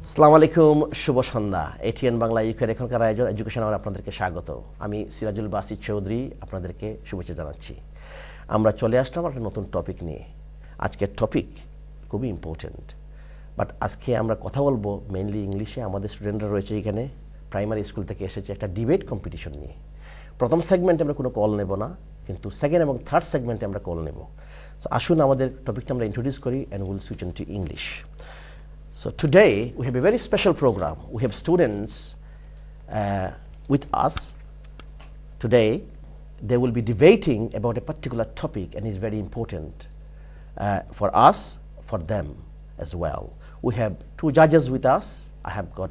আসসালামু আলাইকুম, শুভ সন্ধ্যা। এটিএন বাংলা ইউকের এখনকার আয়োজন এডুকেশন আওয়ার আপনাদেরকে স্বাগত। আমি সিরাজুল বাসির চৌধুরী আপনাদেরকে শুভেচ্ছা জানাচ্ছি। আমরা চলে আসলাম একটা নতুন টপিক নিয়ে। আজকের টপিক খুবই ইম্পর্টেন্ট, বাট আজকে আমরা কথা বলবো মেইনলি ইংলিশে। আমাদের স্টুডেন্টরা রয়েছে এখানে, প্রাইমারি স্কুল থেকে এসেছে একটা ডিবেট কম্পিটিশন নিয়ে। প্রথম সেগমেন্টে আমরা কোনো কল নেব না, কিন্তু সেকেন্ড এবং থার্ড সেগমেন্টে আমরা কল নেব। সো আসুন আমাদের টপিকটা আমরা ইন্ট্রোডিউস করি and will switch into English. So today we have a very special program. We have students with us. Today they will be debating about a particular topic, and it's very important for us, for them as well. We have two judges with us. I have got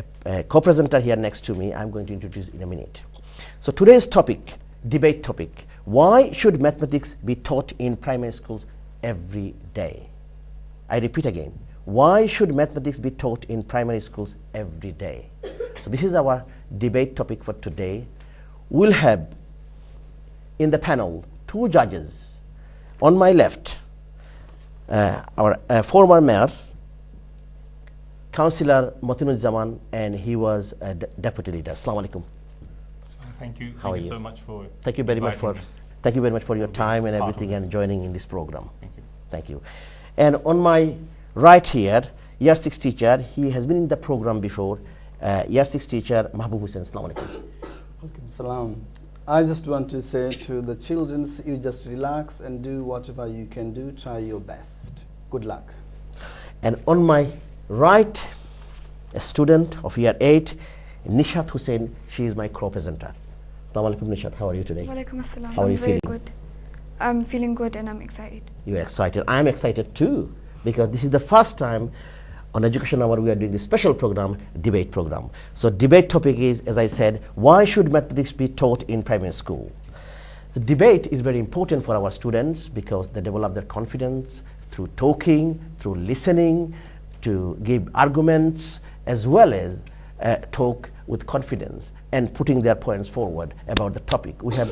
a co-presenter here next to me. I'm going to introduce in a minute. So today's topic, debate topic: why should mathematics be taught in primary schools every day? I repeat again. Why should mathematics be taught in primary schools every day? So this is our debate topic for today. We'll have in the panel two judges. On my left, our former mayor, Councillor Motinuzzaman, and he was a deputy leader. Assalamu alaikum. Thank you. How are you you? So much for Thank you very much for inviting thank you very much for your time and part of everything and this. joining in this program. Thank you. Thank you. And on my right here, Year 6 teacher, he has been in the program before. Year 6 teacher, Mahbub Hussain. Assalamu alaikum. Okay, salam. I just want to say to the children, you just relax and do whatever you can do. Try your best. Good luck. And on my right, a student of year 8, Nishat Hussain. She is my co-presenter. Assalamu alaikum, Nishat. How are you today? Walaikum assalam. How are you I'm very feeling? good. I'm feeling good and I'm excited. You're excited. I'm excited too, because this is the first time on Education Hour we are doing this special program, debate program. So debate topic is, as I said, why should mathematics be taught in primary school? The debate is very important for our students because they develop their confidence through talking, through listening, to give arguments, as well as talk with confidence and putting their points forward about the topic. We have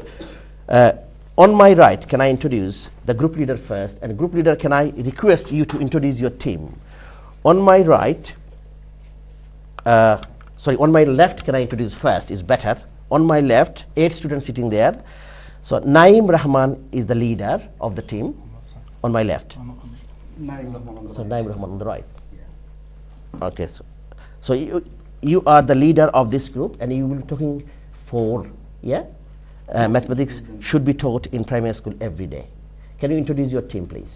on my right, can I introduce the group leader first? And group leader, can I request you to introduce your team? On my right, on my left, can I introduce first? Is better. On my left, 8 students sitting there. So Naim Rahman is the leader of the team. On my left. So Naim Rahman on the right. Okay. So you are the leader of this group, and you will be talking for mathematics should be taught in primary school every day. Can you introduce your team, please?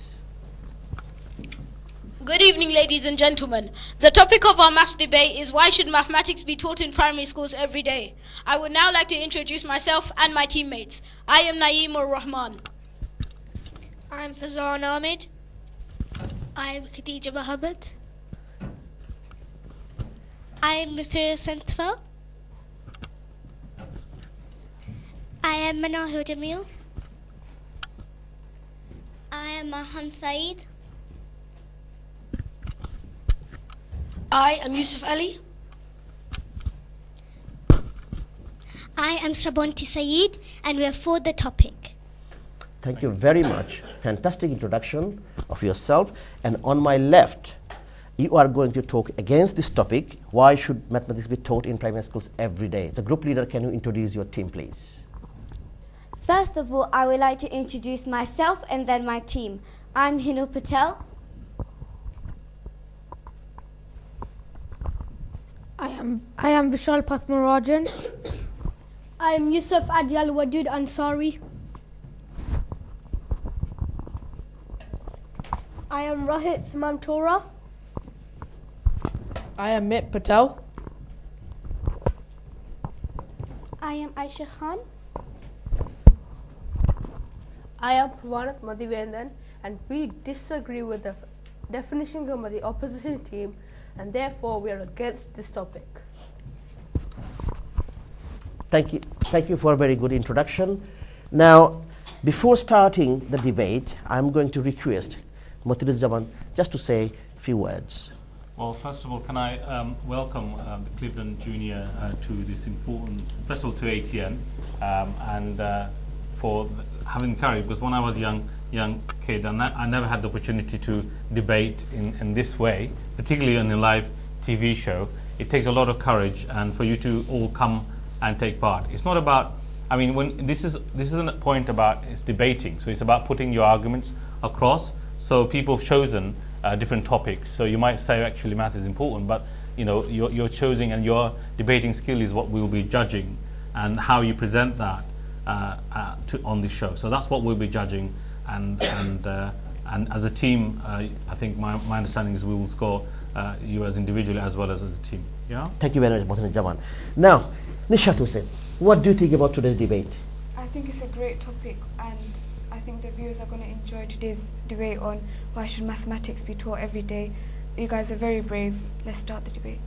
Good evening, ladies and gentlemen. The topic of our maths debate is why should mathematics be taught in primary schools every day? I would now like to introduce myself and my teammates. I am Naeem Rahman. I'm Fazan Ahmed. I'm Khadija Mohammed. I'm Mr. Santfa. I am Manahir Jamil. I am Maham Saeed. I am Yusuf Ali. I am Srabonti Saeed, and we are for the topic. Thank you very much. Fantastic introduction of yourself. And on my left, you are going to talk against this topic, why should mathematics be taught in primary schools every day? The group leader, can you introduce your team, please? First of all, I would like to introduce myself and then my team. I'm Hinu Patel. I am Vishal Pathmarajan. I am Yusuf Adyal Wadud Ansari. I am Rohit Mamtora. I am Mit Patel. I am Aisha Khan. I am Pravanat Madhivendan, and we disagree with the definition given by the opposition team, and therefore we are against this topic. Thank you for a very good introduction. Now, before starting the debate, I'm going to request Motinuzzaman just to say a few words. Well, first of all, can I welcome the Cleveland Junior to this important, first of all to ATN, and for having courage, because when I was young kid, and I never had the opportunity to debate in this way, particularly on a live TV show, it takes a lot of courage and for you to all come and take part. It's not about, I mean, when this isn't a point about, it's debating. So it's about putting your arguments across. So people have chosen different topics. So you might say actually maths is important, but you know, you're choosing and your debating skill is what we'll be judging and how you present that on the show. So that's what we'll be judging, and as a team, I think my understanding is we will score you as individually as well as a team. Yeah. Thank you very much, Mohsin Jaman. Now, Nishat Hussain, what do you think about today's debate? I think it's a great topic, and I think the viewers are going to enjoy today's debate on why should mathematics be taught every day. You guys are very brave. Let's start the debate.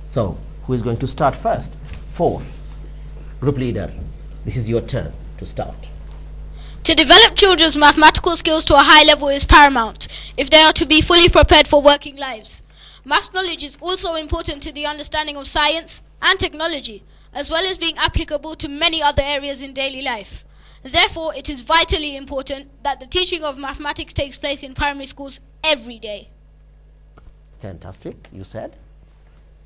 So, who is going to start first? 4. Group leader, this is your turn to start. To develop children's mathematical skills to a high level is paramount if they are to be fully prepared for working lives. Math knowledge is also important to the understanding of science and technology, as well as being applicable to many other areas in daily life. Therefore, it is vitally important that the teaching of mathematics takes place in primary schools every day. Fantastic, you said.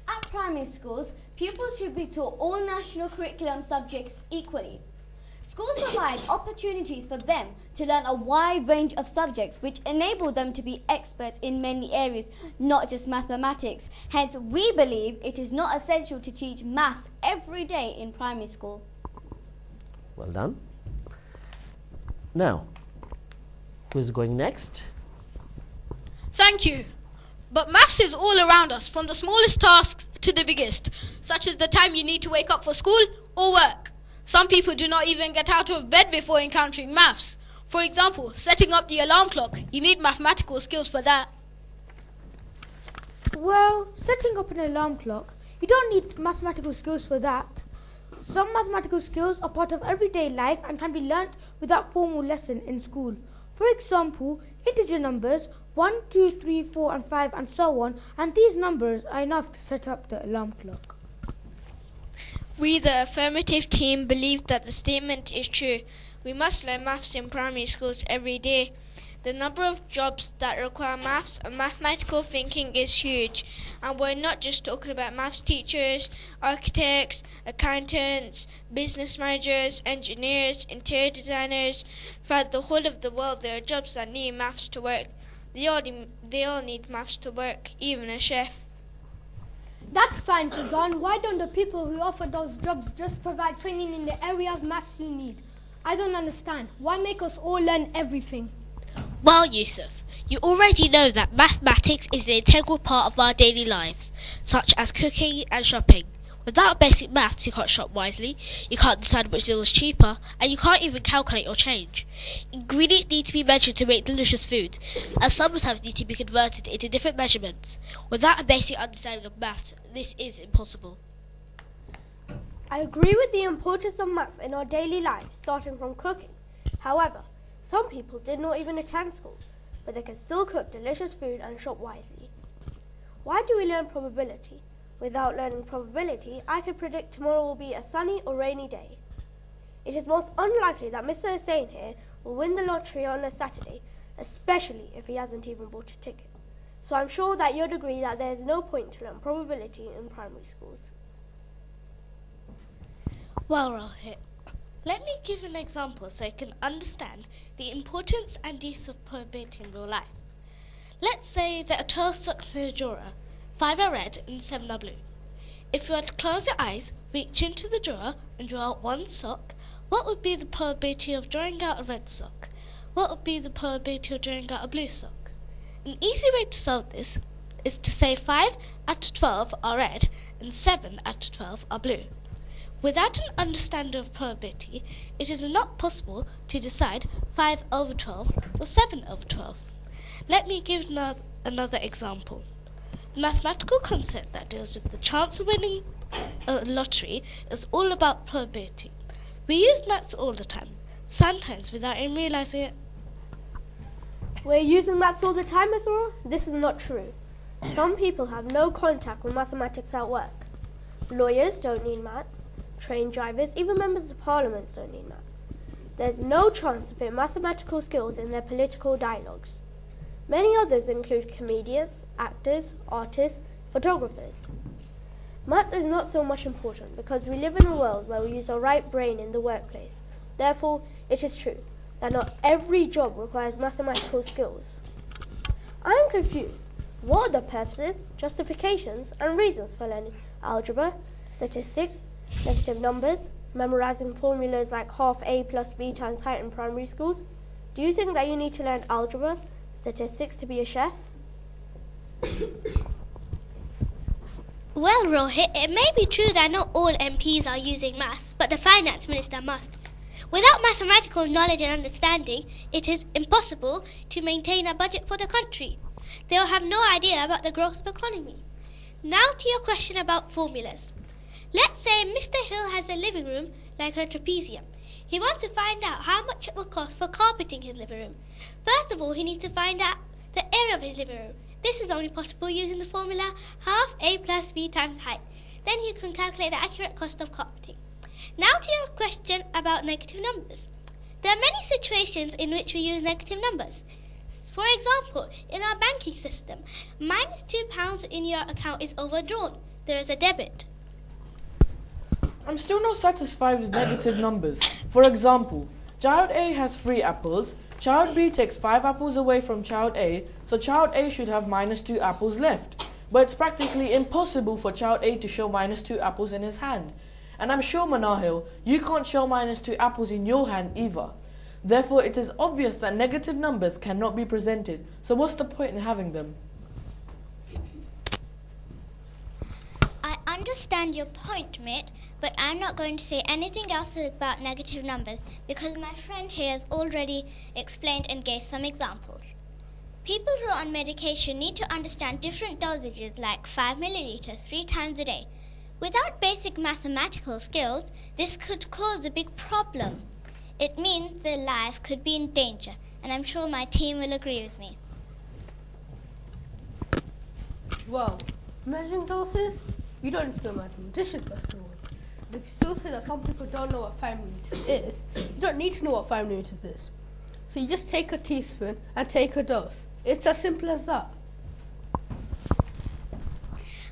At primary schools, pupils should be taught all national curriculum subjects equally. Schools provide opportunities for them to learn a wide range of subjects which enable them to be experts in many areas, not just mathematics. Hence, we believe it is not essential to teach maths every day in primary school. Well done. Now, who is going next? Thank you. But maths is all around us, from the smallest tasks to the biggest, such as the time you need to wake up for school or work. Some people do not even get out of bed before encountering maths. For example, setting up the alarm clock. You need mathematical skills for that. Well, setting up an alarm clock, you don't need mathematical skills for that. Some mathematical skills are part of everyday life and can be learnt without formal lesson in school. For example, integer numbers 1, 2, 3, 4 and 5 and so on, and these numbers are enough to set up the alarm clock. We, the affirmative team, believe that the statement is true. We must learn maths in primary schools every day. The number of jobs that require maths and mathematical thinking is huge. And we're not just talking about maths teachers, architects, accountants, business managers, engineers, interior designers. Throughout the whole of the world, there are jobs that need maths to work. They all need maths to work, even a chef. That's fine, Fazan. Why don't the people who offer those jobs just provide training in the area of maths you need? I don't understand. Why make us all learn everything? Well, Yusuf, you already know that mathematics is an integral part of our daily lives, such as cooking and shopping. Without basic maths, you can't shop wisely, you can't decide which deal is cheaper, and you can't even calculate your change. Ingredients need to be measured to make delicious food, and sometimes need to be converted into different measurements. Without a basic understanding of maths, this is impossible. I agree with the importance of maths in our daily life, starting from cooking. However, some people did not even attend school, but they can still cook delicious food and shop wisely. Why do we learn probability? Without learning probability, I could predict tomorrow will be a sunny or rainy day. It is most unlikely that Mr. Hussain here will win the lottery on a Saturday, especially if he hasn't even bought a ticket. So I'm sure that you'd agree that there is no point to learn probability in primary schools. Well, Rohit, let me give an example so you can understand the importance and use of probability in real life. Let's say there are 12 socks in a drawer. 5 are red and 7 are blue. If you were to close your eyes, reach into the drawer and draw out one sock, what would be the probability of drawing out a red sock? What would be the probability of drawing out a blue sock? An easy way to solve this is to say 5 out of 12 are red and 7 out of 12 are blue. Without an understanding of probability, it is not possible to decide 5 over 12 or 7 over 12. Let me give another example. The mathematical concept that deals with the chance of winning a lottery is all about probability. We use maths all the time, sometimes without even realizing it. We're using maths all the time, Athora? This is not true. Some people have no contact with mathematics at work. Lawyers don't need maths. Train drivers, even members of parliament don't need maths. There's no chance to fit mathematical skills in their political dialogues. Many others include comedians, actors, artists, photographers. Maths is not so much important because we live in a world where we use our right brain in the workplace. Therefore, it is true that not every job requires mathematical skills. I am confused. What are the purposes, justifications, and reasons for learning algebra, statistics, negative numbers, memorizing formulas like half a plus b times height in primary schools? Do you think that you need to learn algebra, statistics to be a chef? Well, Rohit, it may be true that not all MPs are using maths, but the finance minister must. Without mathematical knowledge and understanding, it is impossible to maintain a budget for the country. They will have no idea about the growth of the economy. Now to your question about formulas. Let's say Mr. Hill has a living room like a trapezium. He wants to find out how much it will cost for carpeting his living room. First of all, he needs to find out the area of his living room. This is only possible using the formula half a plus b times height. Then he can calculate the accurate cost of carpeting. Now to your question about negative numbers. There are many situations in which we use negative numbers. For example, in our banking system, minus £2 in your account is overdrawn. There is a debit. I'm still not satisfied with negative numbers. For example, child A has 3 apples, child B takes 5 apples away from child A, so child A should have minus 2 apples left. But it's practically impossible for child A to show minus 2 apples in his hand. And I'm sure, Manahil, you can't show minus 2 apples in your hand either. Therefore, it is obvious that negative numbers cannot be presented, so what's the point in having them? I understand your point, mate, but I'm not going to say anything else about negative numbers because my friend here has already explained and gave some examples. People who are on medication need to understand different dosages like 5 milliliters 3 times a day. Without basic mathematical skills, this could cause a big problem. It means their life could be in danger, and I'm sure my team will agree with me. Well, measuring doses, you don't need to be a mathematician first of all. And if you still say that some people don't know what 5 milliliters is, you don't need to know what 5 milliliters is. So you just take a teaspoon and take a dose. It's as simple as that.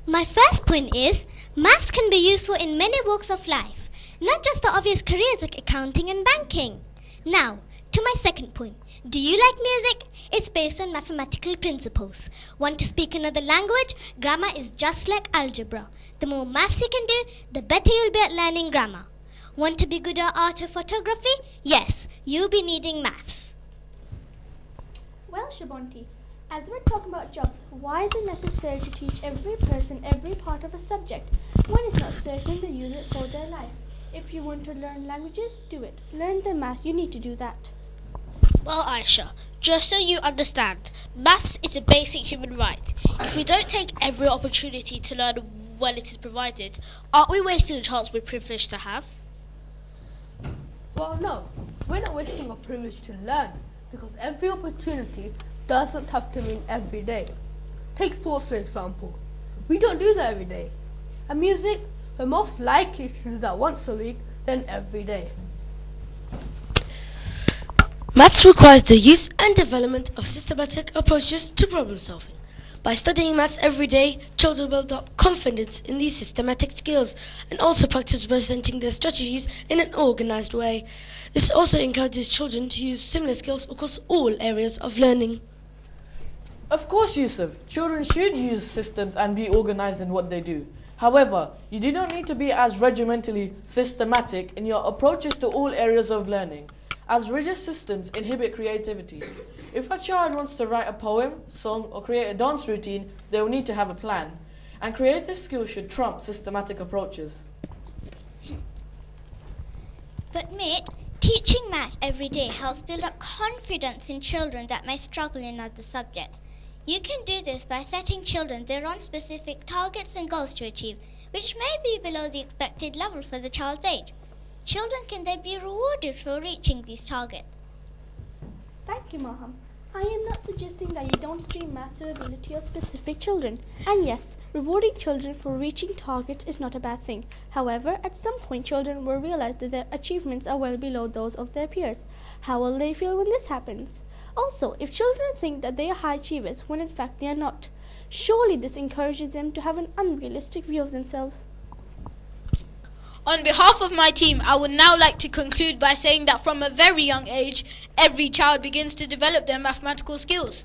My first point is, maths can be useful in many walks of life, not just the obvious careers like accounting and banking. Now, to my second point. Do you like music? It's based on mathematical principles. Want to speak another language? Grammar is just like algebra. The more maths you can do, the better you'll be at learning grammar. Want to be good at art or photography? Yes, you'll be needing maths. Well, Shabonti, as we're talking about jobs, why is it necessary to teach every person every part of a subject when it's not certain they use it for their life? If you want to learn languages, do it. Learn the math, you need to do that. Well, Aisha, just so you understand, maths is a basic human right. If we don't take every opportunity to learn when it is provided, aren't we wasting a chance we're privileged to have? Well, no, we're not wasting a privilege to learn because every opportunity doesn't have to mean every day. Take sports, for example. We don't do that every day. And music, we're most likely to do that once a week than every day. Maths requires the use and development of systematic approaches to problem solving. By studying maths every day, children build up confidence in these systematic skills and also practice presenting their strategies in an organized way. This also encourages children to use similar skills across all areas of learning. Of course, Yusuf, children should use systems and be organized in what they do. However, you do not need to be as regimentally systematic in your approaches to all areas of learning, as rigid systems inhibit creativity. If a child wants to write a poem, song, or create a dance routine, they will need to have a plan. And creative skills should trump systematic approaches. But mate, teaching maths every day helps build up confidence in children that may struggle in other subjects. You can do this by setting children their own specific targets and goals to achieve, which may be below the expected level for the child's age. Children can then be rewarded for reaching these targets. Thank you, Maham. I am not suggesting that you don't stream math to the ability of specific children. And yes, rewarding children for reaching targets is not a bad thing. However, at some point children will realize that their achievements are well below those of their peers. How will they feel when this happens? Also, if children think that they are high achievers when in fact they are not, Surely this encourages them to have an unrealistic view of themselves. On behalf of my team, I would now like to conclude by saying that from a very young age, every child begins to develop their mathematical skills.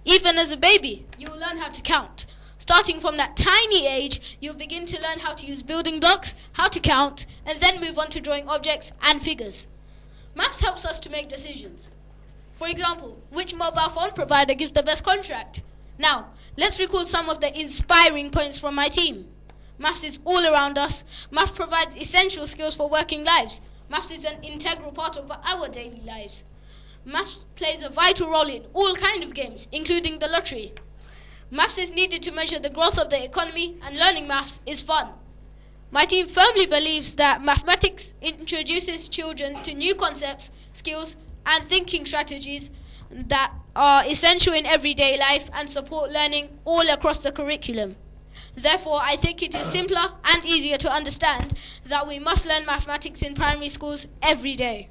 Even as a baby, you will learn how to count. Starting from that tiny age, you'll begin to learn how to use building blocks, how to count, and then move on to drawing objects and figures. Maths helps us to make decisions. For example, which mobile phone provider gives the best contract? Now, let's recall some of the inspiring points from my team. Maths is all around us. Maths provides essential skills for working lives. Maths is an integral part of our daily lives. Maths plays a vital role in all kinds of games, including the lottery. Maths is needed to measure the growth of the economy, and learning maths is fun. My team firmly believes that mathematics introduces children to new concepts, skills, and thinking strategies that are essential in everyday life and support learning all across the curriculum. Therefore, I think it is simpler and easier to understand that we must learn mathematics in primary schools every day.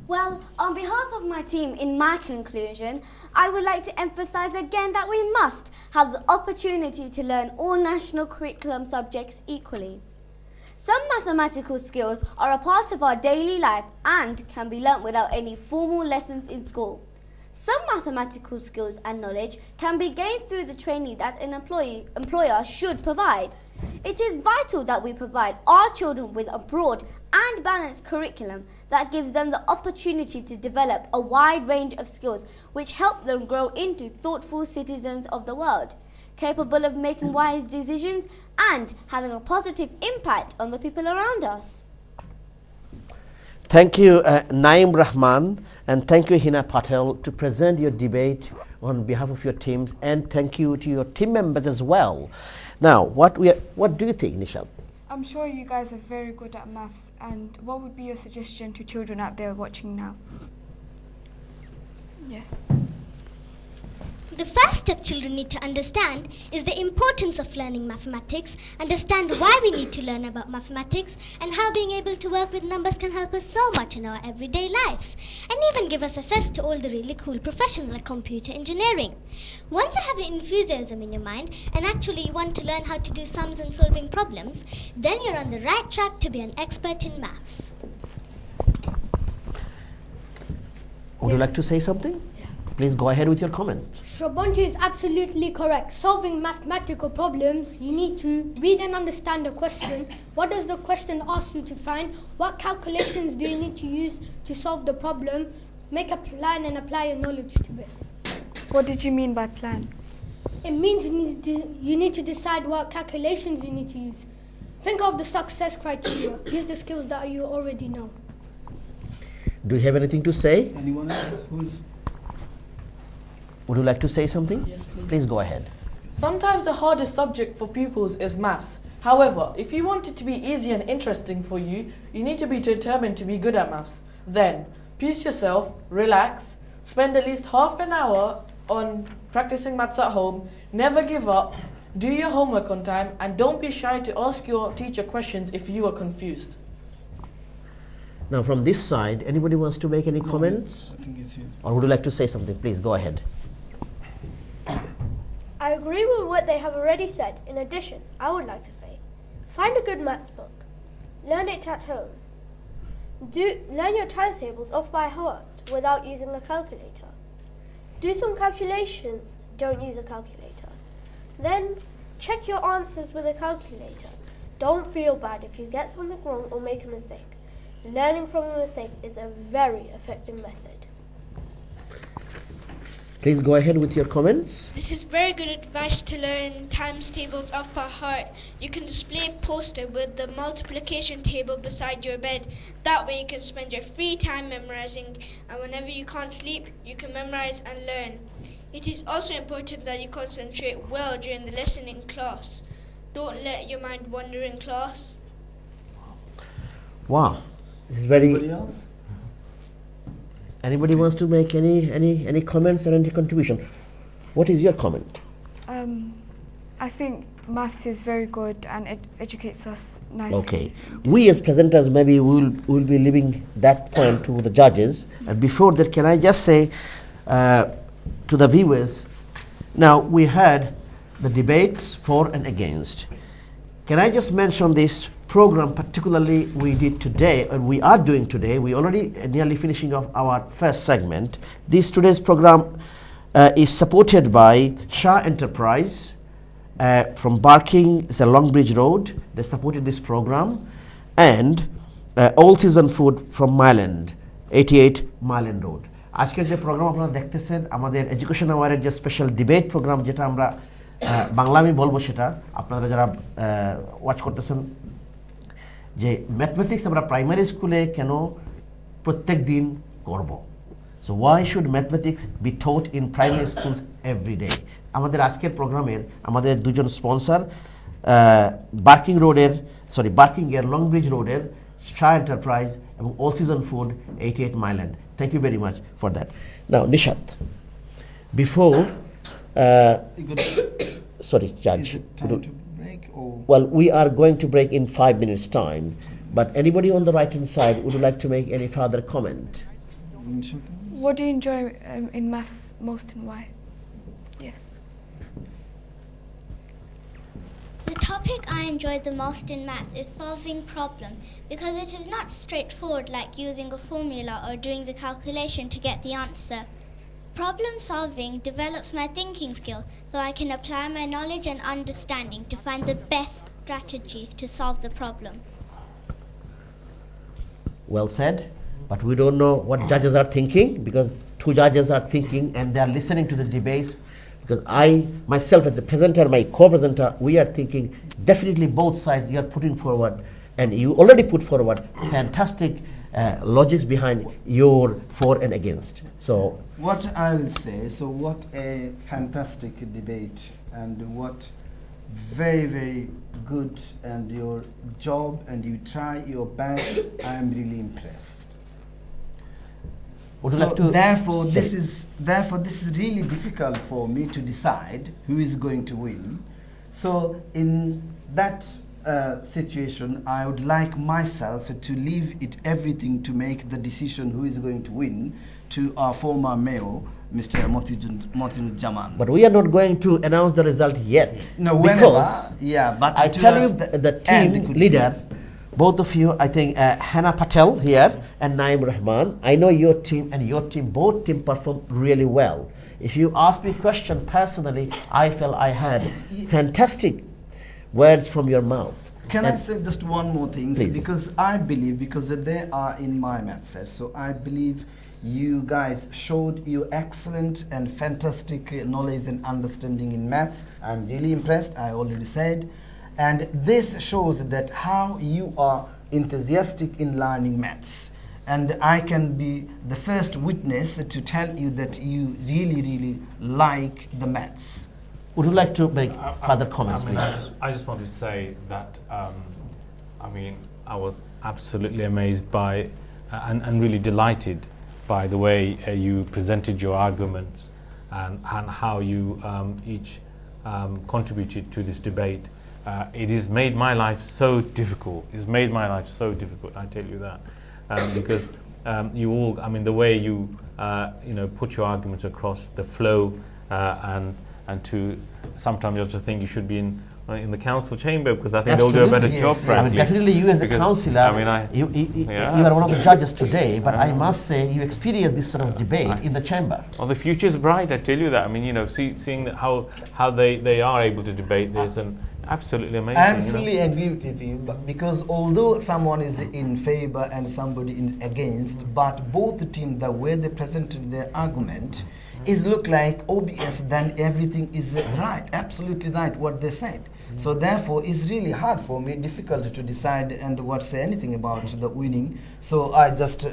Well, on behalf of my team, in my conclusion, I would like to emphasize again that we must have the opportunity to learn all national curriculum subjects equally. Some mathematical skills are a part of our daily life and can be learnt without any formal lessons in school. Some mathematical skills and knowledge can be gained through the training that an employer should provide. It is vital that we provide our children with a broad and balanced curriculum that gives them the opportunity to develop a wide range of skills which help them grow into thoughtful citizens of the world, capable of making wise decisions and having a positive impact on the people around us. Thank you, Naim Rahman, and thank you, Hina Patel, to present your debate on behalf of your teams, and thank you to your team members as well. Now, what do you think, Nishal? I'm sure you guys are very good at maths, and what would be your suggestion to children out there watching now? Yes. The first step children need to understand is the importance of learning mathematics, understand why we need to learn about mathematics, and how being able to work with numbers can help us so much in our everyday lives, and even give us access to all the really cool professions like computer engineering. Once you have an enthusiasm in your mind and actually want to learn how to do sums and solving problems, then you're on the right track to be an expert in maths. Would you like to say something? Please go ahead with your comment. Shobonti is absolutely correct. Solving mathematical problems, you need to read and understand the question. What does the question ask you to find? What calculations do you need to use to solve the problem? Make a plan and apply your knowledge to it. What did you mean by plan? It means you need to decide what calculations you need to use. Think of the success criteria. Use the skills that you already know. Do you have anything to say? Anyone else? Would you like to say something? Yes, please. Please go ahead. Sometimes the hardest subject for pupils is maths. However, if you want it to be easy and interesting for you, you need to be determined to be good at maths. Then, pace yourself, relax, spend at least half an hour on practicing maths at home, never give up, do your homework on time, and don't be shy to ask your teacher questions if you are confused. Now, from this side, anybody wants to make any comments? I think it's you. Or would you like to say something? Please go ahead. I agree with what they have already said. In addition, I would like to say, find a good maths book. Learn it at home. Learn your times tables off by heart without using a calculator. Do some calculations, don't use a calculator. Then check your answers with a calculator. Don't feel bad if you get something wrong or make a mistake. Learning from a mistake is a very effective method. Please go ahead with your comments. This is very good advice to learn times tables off by heart. You can display a poster with the multiplication table beside your bed. That way you can spend your free time memorizing, and whenever you can't sleep, you can memorize and learn. It is also important that you concentrate well during the lesson in class. Don't let your mind wander in class. Wow, this is very. Anybody else? Anybody wants to make any comments or any contribution? What is your comment? I think maths is very good and it educates us nicely. Okay, we as presenters maybe will be leaving that point to the judges. And before that, can I just say, to the viewers, now we had the debates for and against. Can I just mention this program particularly we did today, and we are doing today? We already nearly finishing off our first segment. This today's program is supported by Shah Enterprise from Barking, it's a Longbridge Road. They supported this program, and All Season Food from Myland, 88 Myland Road. আজকের যে programme আপনারা দেখতেছেন আমাদের education আওয়ারের যে special debate programme, যেটা আমরা বাংলা আমি বলবো, সেটা আপনারা যারা ওয়াচ করতেছেন, যে ম্যাথমেটিক্স আমরা প্রাইমারি স্কুলে কেন প্রত্যেক দিন করব। So why should mathematics B taught in primary schools every day. আমাদের আজকের প্রোগ্রামের আমাদের দুজন স্পন্সর, বার্কিংয়ের লংব্রিজ রোডের শাহ এন্টারপ্রাইজ এবং all season food 88 Mile End. Thank you very much for that. Now, Nishat, before, sorry, Judge. Is it time to break or? Well, we are going to break in 5 minutes' time. But anybody on the right-hand side, would you like to make any further comment? What do you enjoy in maths most and why? Yeah. The topic I enjoyed the most in maths is solving problems, because it is not straightforward like using a formula or doing the calculation to get the answer. Problem solving develops my thinking skill, so I can apply my knowledge and understanding to find the best strategy to solve the problem. Well said, but we don't know what judges are thinking, because two judges are thinking and they are listening to the debates. Because I, myself as a presenter, my co-presenter, we are thinking definitely both sides you are putting forward, and you already put forward fantastic logics behind your for and against. So what I will say, so what a fantastic debate, and what very, very good, and your job, and you try your best. I am really impressed. Would you So like to therefore this is really difficult for me to decide who is going to win. So in that situation, I would like myself to leave it everything to make the decision who is going to win to our former mayor, Mr. Motinur Jaman. But we are not going to announce the result yet. No, because but I tell you, the team leader, both of you, I think Hannah Patel here and Naim Rahman, I know your team and your team, both team performed really well. If you ask me a question personally, I felt I had fantastic words from your mouth. Can I say just one more thing? Please. Because I believe, because they are in my math set, so I believe you guys showed your excellent and fantastic knowledge and understanding in maths. I'm really impressed, I already said. And this shows that how you are enthusiastic in learning maths. And I can be the first witness to tell you that you really, really like the maths. Would you like to make further comments, please? I just wanted to say that, I was absolutely amazed by and really delighted by the way you presented your arguments and how you each contributed to this debate. It has made my life so difficult. It's made my life so difficult, I tell you that. Because you all, the way you, put your arguments across, the flow, and to sometimes you also think you should be in the council chamber, because I think they'll do a better job, frankly. Definitely you as a councillor, you are one of the judges today, but I must say you experienced this sort of debate in the chamber. Well, the future is bright, I tell you that. Seeing that how they are able to debate this, and absolutely amazing. I fully agree with you, because although someone is in favor and somebody in against, but both the teams, the way they presented their argument, is look like obvious, then everything is right, absolutely right what they said. So therefore it's really hard for me, difficult to decide and what say anything about the winning. So I just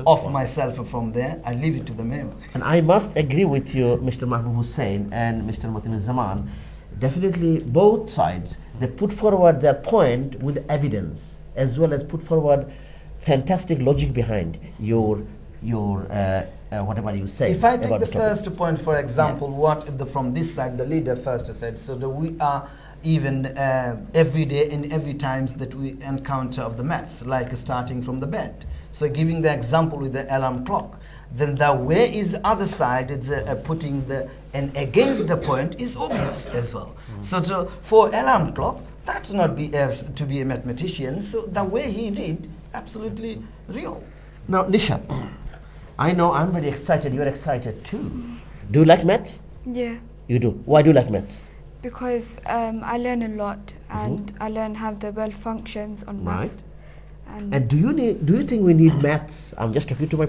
off myself from there. I leave it to the mayor. And I must agree with you, Mr. Mahbub Hussain and Mr. Motinur Zaman. Definitely both sides, they put forward their point with evidence, as well as put forward fantastic logic behind your whatever you say. If I take the first point, for example, what from this side the leader first said, so that we are even every day in every times that we encounter of the maths, like starting from the bed. So giving the example with the alarm clock, then the way is other side, it's putting the and against the point is obvious as well. So for alarm clock, that's not to be a mathematician. So the way he did, absolutely real. Now, Nisha, I know I'm very excited. You're excited too. Do you like maths? Yeah, You do. Why do you like maths? because I learn a lot and I learn how the world functions on Right. maths. And do you think we need maths? I'm just talking to my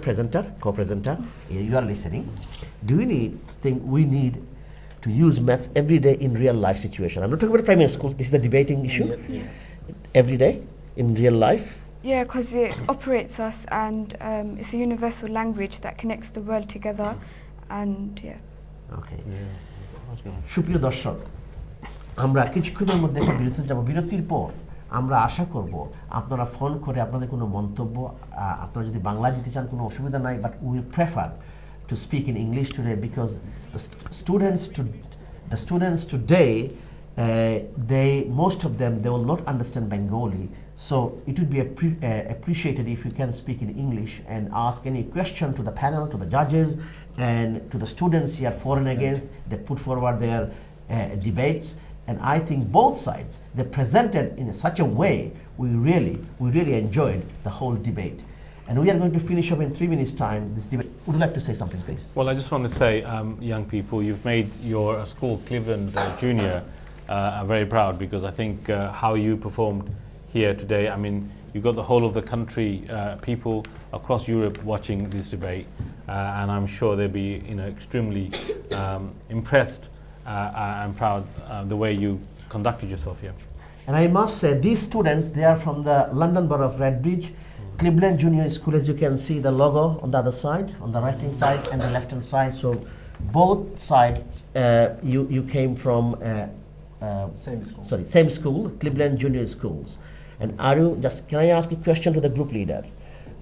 co-presenter. You are listening. Do you think we need to use maths every day in real life situation? I'm not talking about primary school. This is the debating issue. Yeah. Every day in real life. Yeah, because it operates us and it's a universal language that connects the world together. And yeah. Okay. সুপ্রিয় দর্শক, আমরা কিছুক্ষণের মধ্যে একটা বিরতিতে যাব। বিরতির পর আমরা আশা করব আপনারা ফোন করে আপনাদের কোনো মন্তব্য, আপনারা যদি বাংলা দিতে চান কোনো অসুবিধা নাই, but we prefer to speak in English today because the students today, most of them, they will not understand Bengali. So it would be appreciated if you can speak in English and ask any question to the panel, to the judges, and to the students here for and against. They put forward their debates, and I think both sides, they presented in such a way we really enjoyed the whole debate. And we are going to finish up in 3 minutes time this debate. Would you like to say something, please? Well, I just want to say, young people, you've made your school, Cleveland Junior, very proud, because I think how you performed here today, I mean, you got the whole of the country, people across Europe watching this debate, and I'm sure they'll be, extremely impressed and proud the way you conducted yourself here. And I must say, these students, they are from the London Borough of Redbridge, Cleveland Junior School. As you can see the logo on the other side, on the right hand side and the left hand side. So both sides, you came from same school, Cleveland Junior Schools. And can I ask a question to the group leader?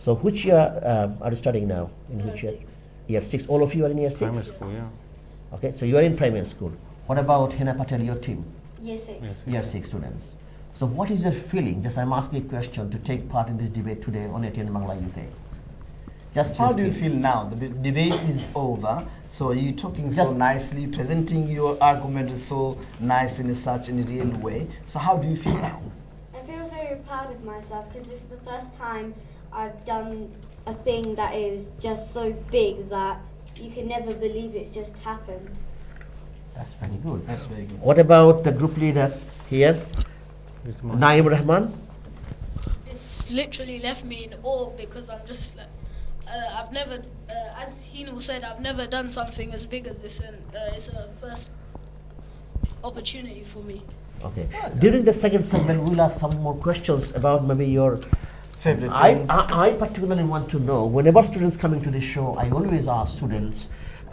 So which year are you studying now? In which year? Year 6. All of you are in year 6? Primary school, yeah. Okay, so you are in primary school. What about Hina Patel, your team? Year 6. Yes. Year 6 students. So what is your feeling? Just I'm asking a question to take part in this debate today on ATN Bangla UK. Just how do you feel now? The debate is over. So you're talking so nicely, presenting your argument is so nice in a real way. So how do you feel now? I feel very proud of myself because this is the first time I've done a thing that is just so big that you can never believe it's just happened. That's very good. That's very good. What about the group leader here? Naim Rahman? It's literally left me in awe because I'm just like, I've never, as Hinu said, I've never done something as big as this, and it's a first opportunity for me. Okay. During the second segment, we'll ask some more questions about maybe your favorite things. I particularly want to know, whenever students coming to this show, I always ask students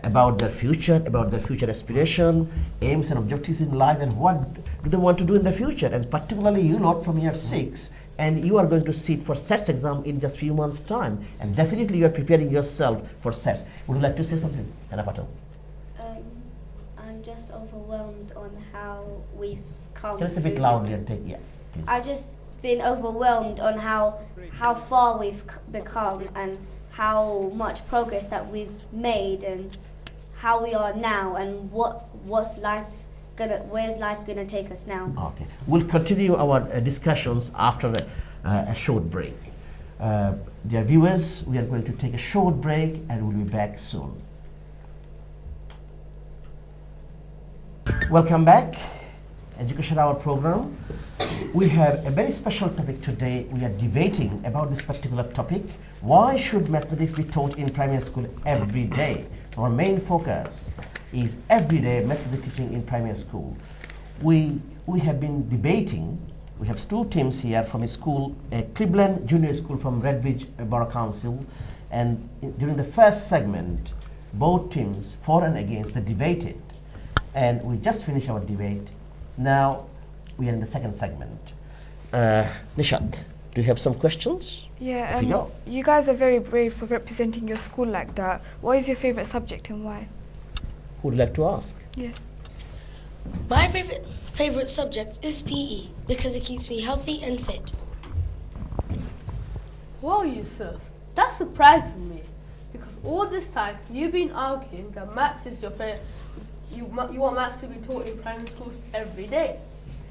about their future aspiration, aims and objectives in life, and what do they want to do in the future. And particularly you lot from year 6, and you are going to sit for SETS exam in just few months' time, and definitely you are preparing yourself for SETS. Would you like to say something, Anna Patel? I'm just overwhelmed on how we've come. Tell us a bit loudly and take, yeah, please. I've just been overwhelmed on how far we've become and how much progress that we've made and how we are now and where's life gonna take us now. Okay, we'll continue our discussions after a short break. Dear viewers, we are going to take a short break and we'll be back soon. Welcome back, Education Hour program. We have a very special topic today. We are debating about this particular topic. Why should mathematics be taught in primary school every day? So our main focus is everyday mathematics teaching in primary school. We have been debating. We have two teams here from a school, a Cleveland Junior School from Redbridge Borough Council, and during the first segment, both teams, for and against, they debated, and we just finished our debate. Now we are in the second segment. Nishad, do you have some questions? Yeah, you guys are very brave for representing your school like that. What is your favorite subject and why? Who would like to ask? Yeah. My favorite subject is PE because it keeps me healthy and fit. Whoa, Yusuf, that surprises me. Because all this time you've been arguing that maths is your favorite. You want maths to be taught in primary schools every day.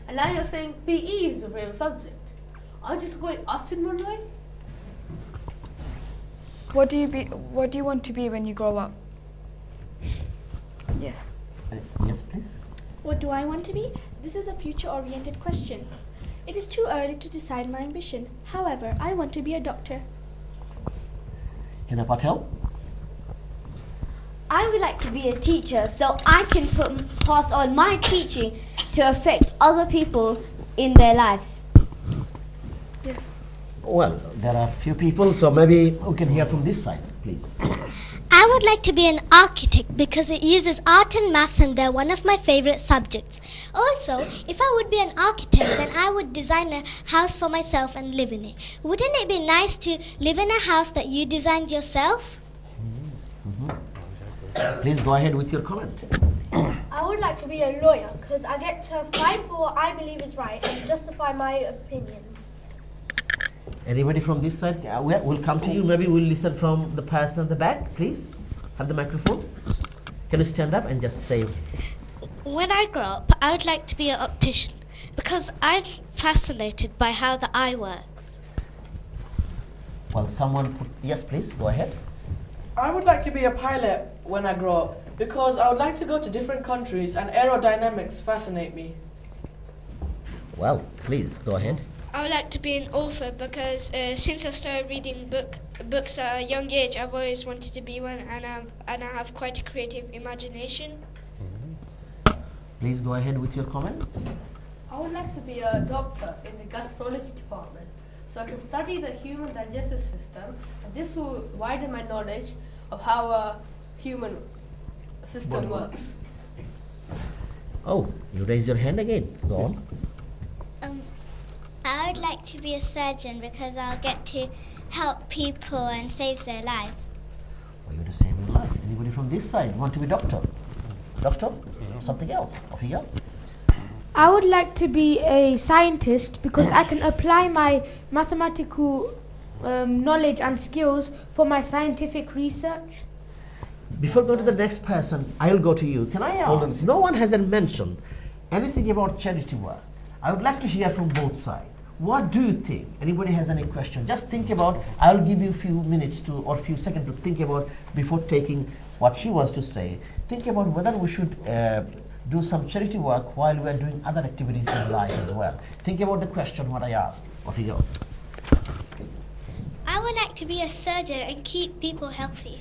And now you're saying PE is your favorite subject. Aren't you supporting us in one way? What do you want to be when you grow up? Yes. Yes, please. What do I want to be? This is a future-oriented question. It is too early to decide my ambition. However, I want to be a doctor. Hina Patel? I would like to be a teacher so I can pass on my teaching to affect other people in their lives. Yes. Well, there are few people, so maybe we can hear from this side, please. I would like to be an architect because it uses art and maths and they're one of my favorite subjects. Also, if I would be an architect, then I would design a house for myself and live in it. Wouldn't it be nice to live in a house that you designed yourself? Please go ahead with your comment. I would like to be a lawyer because I get to fight for what I believe is right and justify my opinions. Anybody from this side? We'll come to you. Maybe we'll listen from the person at the back. Please have the microphone. Can you stand up and just say? When I grow up, I would like to be an optician because I'm fascinated by how the eye works. Well, someone put, yes, please go ahead. I would like to be a pilot when I grow up because I would like to go to different countries and aerodynamics fascinate me. Well, please go ahead. I would like to be an author because since I started reading books at a young age, I've always wanted to be one, and I have quite a creative imagination. Please go ahead with your comment. I would like to be a doctor in the gastrology department so I can study the human digestive system, and this will widen my knowledge of how a human system works. Oh, you raise your hand again. Go on. I would like to be a surgeon because I'll get to help people and save their lives. For you to save your life. Anybody from this side want to be doctor? Doctor? Something else? Afiya? I would like to be a scientist because I can apply my mathematical knowledge and skills for my scientific research. Before going to the next person, I'll go to you. Can I ask? No one hasn't mentioned anything about charity work. I would like to hear from both sides. What do you think? Anybody has any question? Just think about, I'll give you a few minutes to, or a few seconds to think about before taking what she wants to say. Think about whether we should do some charity work while we are doing other activities in life as well. Think about the question what I asked. Off you go. I would like to be a surgeon and keep people healthy.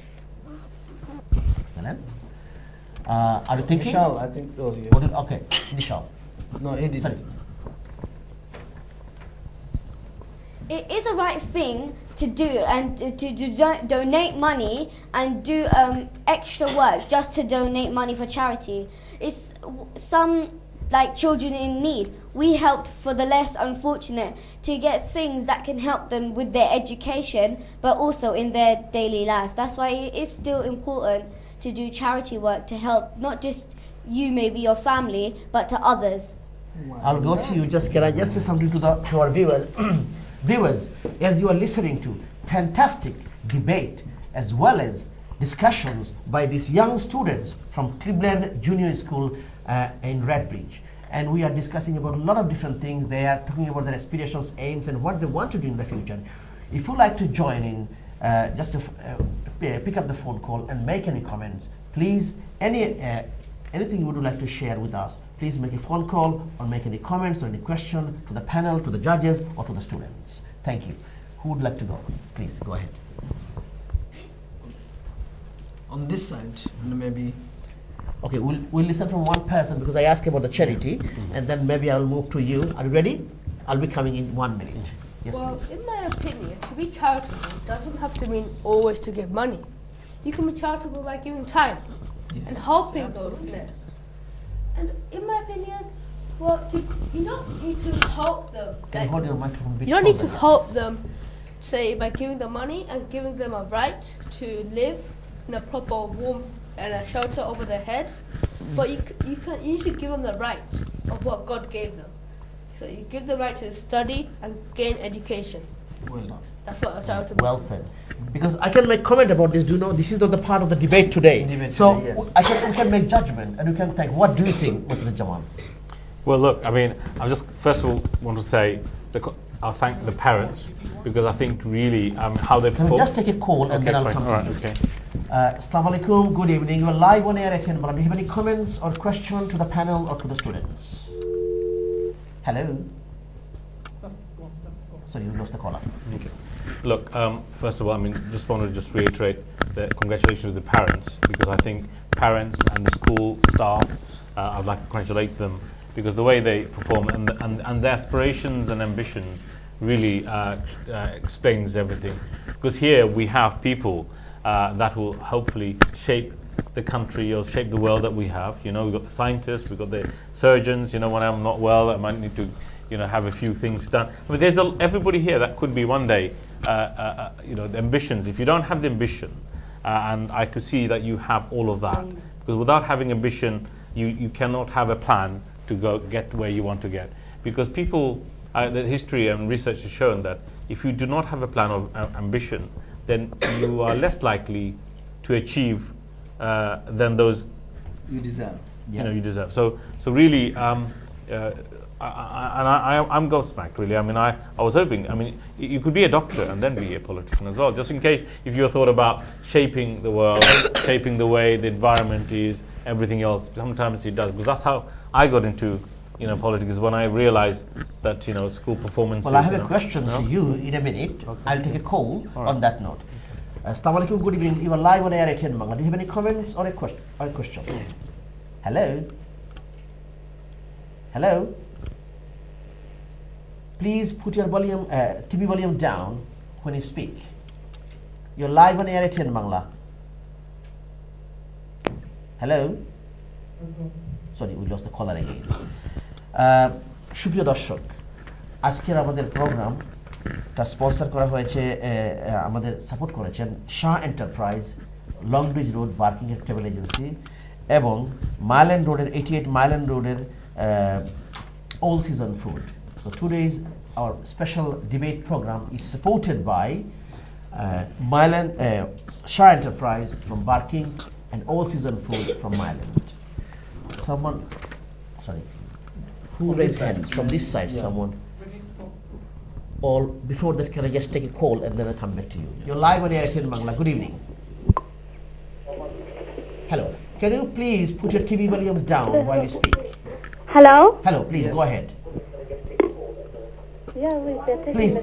Excellent. Are you thinking? Nishal, I think. Oh, yeah. Okay, Nishal. No, he didn't. Sorry. It is a right thing to do and to donate money and do extra work just to donate money for charity. It's some like children in need. We helped for the less unfortunate to get things that can help them with their education but also in their daily life. That's why it is still important to do charity work to help not just you, maybe your family, but to others. I'll go to you. Can I just say something to our viewers? Viewers, as you are listening to fantastic debate as well as discussions by these young students from Cleveland Junior School in Redbridge, and we are discussing about a lot of different things. They are talking about their aspirations, aims, and what they want to do in the future. If you like to join in, pick up the phone call and make any comments. Please, anything you would like to share with us, please make a phone call or make any comments or any question to the panel, to the judges, or to the students. Thank you. Who would like to go? Please, go ahead. On this side, maybe. Okay, we'll listen from one person because I asked about the charity, and then maybe I'll move to you. Are you ready? I'll be coming in 1 minute. Yes, well, please. in my opinion, to be charitable doesn't have to mean always to give money. You can be charitable by giving time and helping those in need. And in my opinion, well, you don't need to help them. Can you hold your microphone a bit You don't need to closer? help them, say, by giving them money and giving them a right to live in a proper warmth and a shelter over their heads. But you should give them the right of what God gave them. So you give the right to study and gain education. Well done. That's what I shouted. Well said. Because I can make comment about this. Do you know this is not the part of the debate today? So yes. we can make judgment and we can think. What do you think, Mr. Jamal? Well, look, I mean, I just first of all want to say I'll thank the parents because I think really how they Can we perform. just take a call and then I'll fine. come All to right, you. okay. Assalamu alaikum, good evening. You're live on air at BANGLA. Do you have any comments or question to the panel or to the students? Hello? Sorry, you lost the caller. Okay. Look, first of all, I mean, just want to reiterate the congratulations to the parents because I think parents and the school staff, I'd like to congratulate them because the way they perform and their aspirations and ambitions really explains everything. Because here we have people that will hopefully shape the country or shape the world that we have. You know, we've got the scientists, we've got the surgeons. You know, when I'm not well, I might need to, you know, have a few things done. I mean, there's everybody here that could be one day, you know, the ambitions. If you don't have the ambition, and I could see that you have all of that, because without having ambition, you cannot have a plan to go get where you want to get. Because people, the history and research has shown that if you do not have a plan of ambition, then you are less likely to achieve than those you deserve. You know, you deserve. So really, I'm gobsmacked. Really, I mean, I was hoping. I mean, you could be a doctor and then be a politician as well, just in case if you thought about shaping the world, shaping the way the environment is, everything else. Sometimes it does, because that's how I got into, you know, politics, when I realized that, you know, school performance. Well, I have a question to you in a minute. Okay. I'll take a call on that note. Assalamu alaikum, good evening. You are live on air at BANGLA. Do you have any comments or a question? Hello? Hello? Please put your volume, TV volume down when you speak. You're live on air at BANGLA. Hello? Sorry, we lost the caller again. সুপ্রিয় দর্শক, আজকের আমাদের প্রোগ্রামটা sponsor করা হয়েছে, আমাদের support করেছেন Shah enterprise, long bridge road, barking travel agency এবং মাইল্যান্ড রোডের 88 মাইল্যান্ড রোডের all season food. So today's our special debate program is supported by Shah Enterprise from Barking and all season food from Myland. Someone, sorry, who raised hands from this side? Yeah. Someone. All before that, can I just take a call and then I'll come back to you. You're live on air at BANGLA. Good evening. Hello. Can you please put your TV volume down while you speak? Hello. Hello. Please go ahead. Please,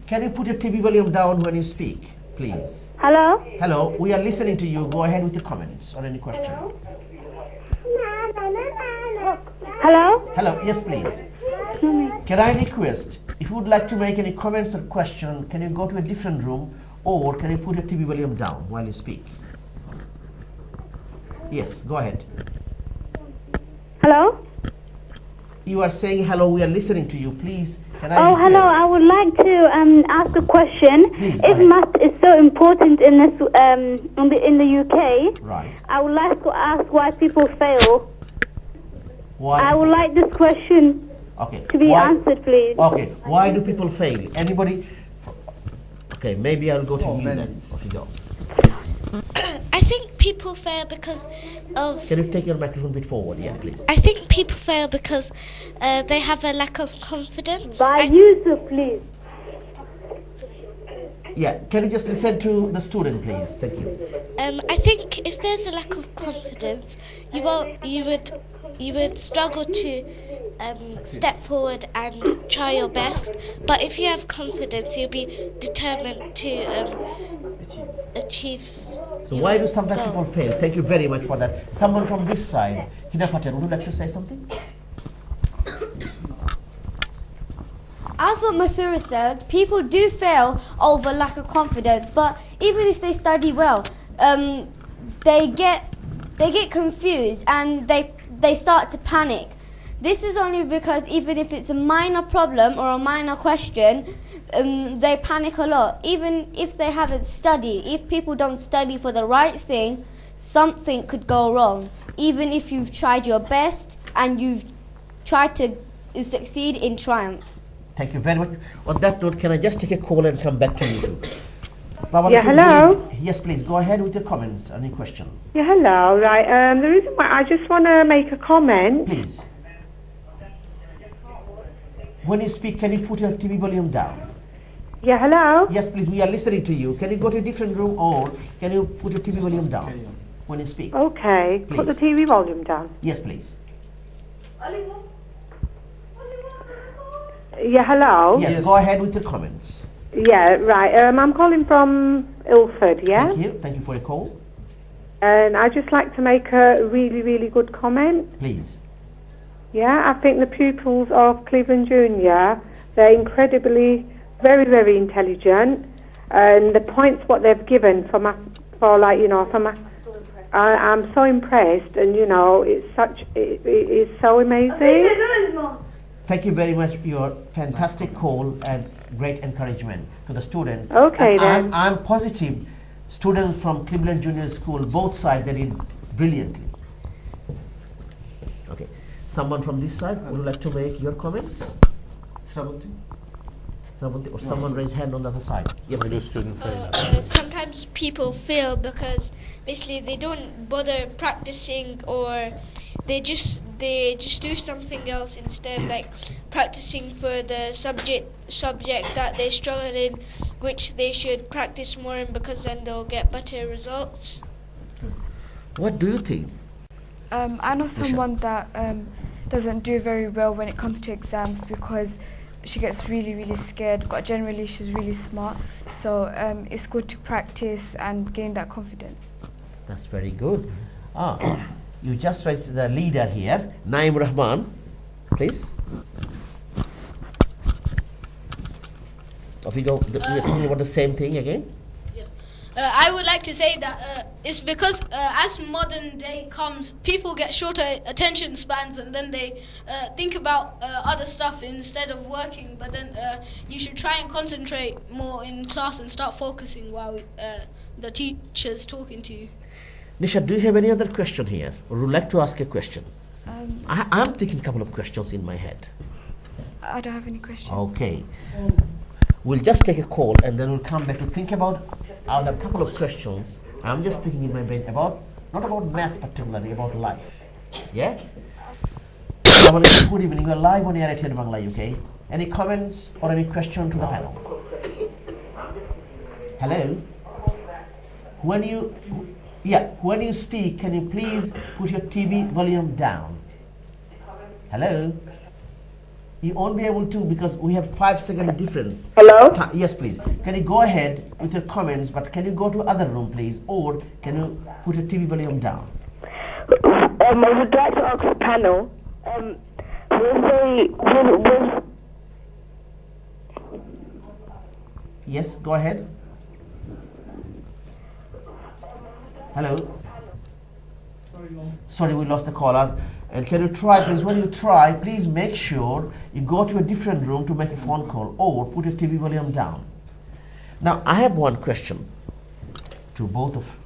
can you put your TV volume down when you speak, please? Hello. Hello. We are listening to you. Go ahead with your comments or any question. Hello. Hello. Yes, please. Can I request, if you would like to make any comments or question, can you go to a different room, or can you put your TV volume down while you speak? Yes. Go ahead. Hello. You are saying hello. We are listening to you. Please. Can I request? Hello. I would like to ask a question. Please, if math is so important in this in the UK, right? I would like to ask why people fail. Why? I would like this question to be answered, please. Okay. Why do people fail? Anybody? Okay. Maybe I'll go to you then. Off you go. I think people fail because of... Can you take your microphone a bit forward? Yeah, please. I think people fail because they have a lack of confidence. Please. Yeah, can you just listen to the student, please? Thank you. I think if there's a lack of confidence, you would struggle to step forward and try your best. But if you have confidence, you'll be determined to achieve. So why do sometimes people fail? Thank you very much for that. Someone from this side, Hina Patel, would you like to say something? As what Mathura said, people do fail over lack of confidence, but even if they study well, they get confused and they start to panic. This is only because even if it's a minor problem or a minor question, they panic a lot. Even if they haven't studied, if people don't study for the right thing, something could go wrong. Even if you've tried your best and you've tried to succeed in triumph. Thank you very much. On that note, can I just take a call and come back to you two? Assalamu Yeah, alaikum. hello? Yes, please, go ahead with your comments. Any question? Yeah, hello. Right. The reason why I just want to make a comment. Please. When you speak, can you put your TV volume down? Yeah, hello? Yes, please, we are listening to you. Can you go to a different room or can you put your TV volume down when you speak? Okay. Put the TV volume down. Yes, please. Yeah, hello? Yes, go ahead with your comments. Yeah, right. I'm calling from Ilford, yeah? Thank you. Thank you for your call. And I'd just like to make a really, really good comment. Please. Yeah, I think the pupils of Cleveland Junior, they're incredibly, very, very intelligent. And the points what they've given for I'm so impressed, and it is so amazing. Thank you very much for your fantastic call and great encouragement to the students. Okay, and then. I'm positive students from Cleveland Junior School, both sides, they did brilliantly. Okay. Someone from this side, would you like to make your comments? Sravanti? Or someone raise hand on the other side. Yes, Sometimes people fail because basically they don't bother practicing, or they just do something else instead, like practicing for the subject that they struggle in, which they should practice more in, because then they'll get better results. What do you think? I know someone that doesn't do very well when it comes to exams because she gets really, really scared, but generally she's really smart. So it's good to practice and gain that confidence. That's very good. You just raised the leader here, Naim Rahman, please. We're talking about the same thing again. I would like to say that it's because as modern day comes, people get shorter attention spans, and then they think about other stuff instead of working. But then you should try and concentrate more in class and start focusing while the teacher's talking to you. Nisha, do you have any other question here, or would you like to ask a question? I'm thinking a couple of questions in my head. I don't have any questions. Okay. We'll just take a call and then we'll come back to think about a couple of questions. I'm just thinking in my brain about, not about maths particularly, about life. Yeah? Good evening, you're live on air at BANGLA UK. Any comments or any question to the panel? Hello? When you speak, can you please put your TV volume down? Hello? You won't be able to because we have 5-second difference. Hello? Yes, please. Can you go ahead with your comments, but can you go to other room, please? Or can you put your TV volume down? I would like to ask the panel, Yes, go ahead. Hello? Sorry, we lost the caller. And can you try, please, when you try, please make sure you go to a different room to make a phone call or put your TV volume down. Now, I have one question to both of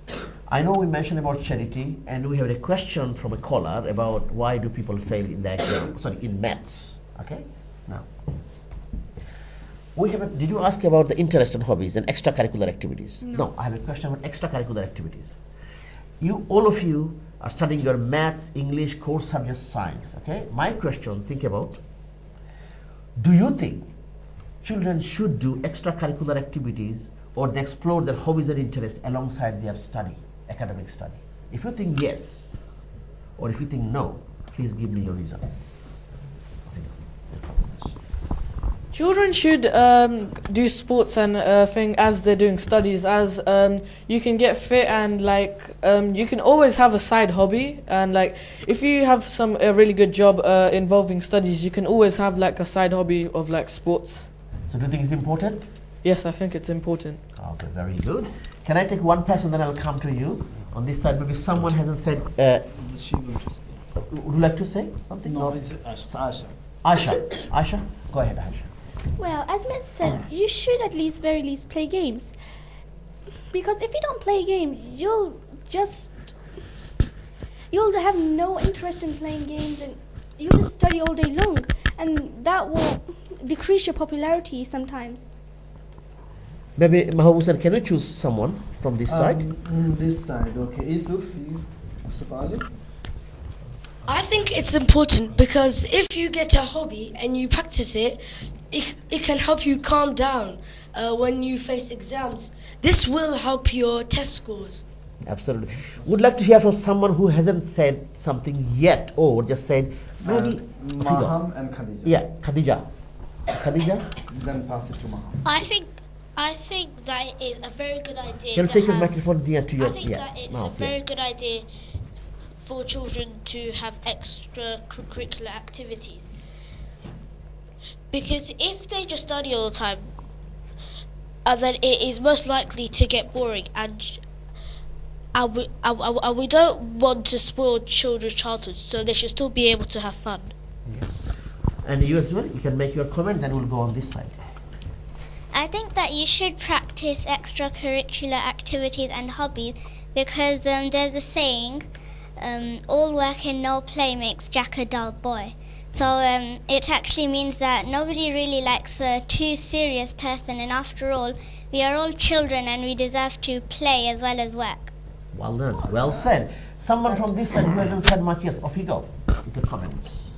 you. I know we mentioned about charity, and we have a question from a caller about why do people fail in the exam, in maths, okay? Now, did you ask about the interest and hobbies and extracurricular activities? No, I have a question about extracurricular activities. All of you are studying your maths, English, core subjects, science, okay? My question, think about, do you think children should do extracurricular activities or they explore their hobbies and interests alongside their study, academic study? If you think yes, or if you think no, please give me your reason. Children should do sports and thing as they're doing studies, as you can get fit and you can always have a side hobby, and if you have a really good job involving studies, you can always have a side hobby of sports. So do you think it's important? Yes, I think it's important. Okay, very good. Can I take one person, then I'll come to you on this side? Maybe someone hasn't said. Would you like to say something? No, it's Asha. Asha, go ahead, Asha. Well, as Matt said, you should at very least play games. Because if you don't play games, you'll have no interest in playing games, and you'll just study all day long. And that will decrease your popularity sometimes. Maybe Mahabusan, can you choose someone from this side? This side, okay. Yusuf Ali? I think it's important because if you get a hobby and you practice it, it can help you calm down when you face exams. This will help your test scores. Absolutely. Would like to hear from someone who hasn't said something yet, or just said maybe. Maham and Khadija. Yeah, Khadija. Khadija? Then pass it to Maham. I think that is a very good idea. Can you take your microphone near to your I think that it's a very good idea for children to have extracurricular activities. Because if they just study all the time, then it is most likely to get boring, and we don't want to spoil children's childhood, so they should still be able to have fun. And you as well, you can make your comment, then we'll go on this side. I think that you should practice extracurricular activities and hobbies because there's a saying, all work and no play makes Jack a dull boy. So it actually means that nobody really likes a too serious person, and after all, we are all children and we deserve to play as well as work. Well done, well said. Someone from this side who hasn't said much, yes, off you go with the comments.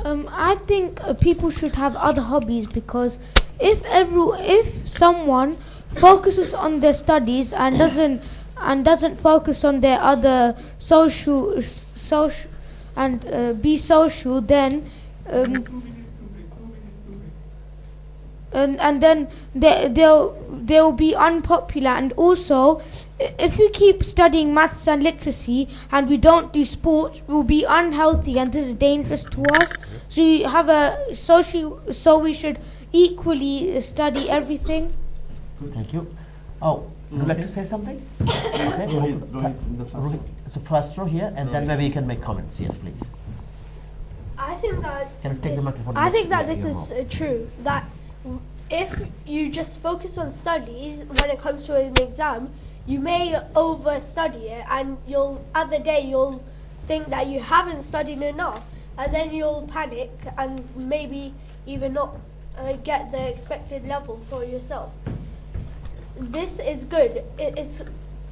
I think people should have other hobbies because if someone focuses on their studies and doesn't focus on their other social and be social, then and then they'll be unpopular. And also, if we keep studying maths and literacy and we don't do sports, we'll be unhealthy, and this is dangerous to us. So you have so we should equally study everything. Thank you. Oh, would you like to say something? Okay. Rohit, the first row here, and then maybe you can make comments. Yes, please. I think that Can you take the microphone? I think that this is true. That if you just focus on studies when it comes to an exam, you may overstudy it, and at the day you'll think that you haven't studied enough, and then you'll panic and maybe even not get the expected level for yourself. This is good.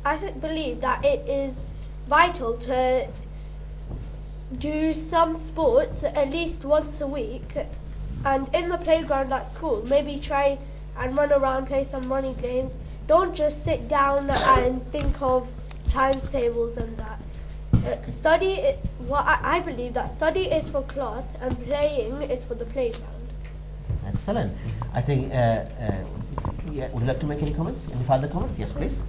I believe that it is vital to do some sports at least once a week, and in the playground at school, maybe try and run around, play some running games. Don't just sit down and think of times tables and that. I believe that study is for class and playing is for the playground. Excellent. I think, would you like to make any comments? Any further comments? Yes, please.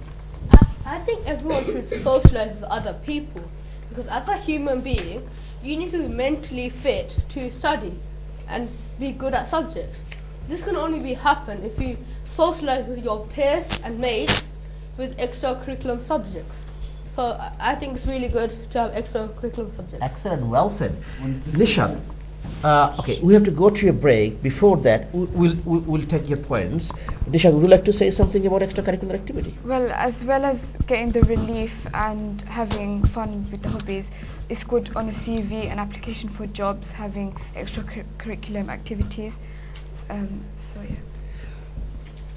I think everyone should socialize with other people because as a human being, you need to be mentally fit to study and be good at subjects. This can only happen if you socialize with your peers and mates with extracurricular subjects. So I think it's really good to have extracurricular subjects. Excellent, well said. Nishan, okay, we have to go to a break. Before that, we'll take your points. Nishan, would you like to say something about extracurricular activity? Well as getting the relief and having fun with the hobbies, it's good on a CV and application for jobs, having extracurricular activities. So yeah.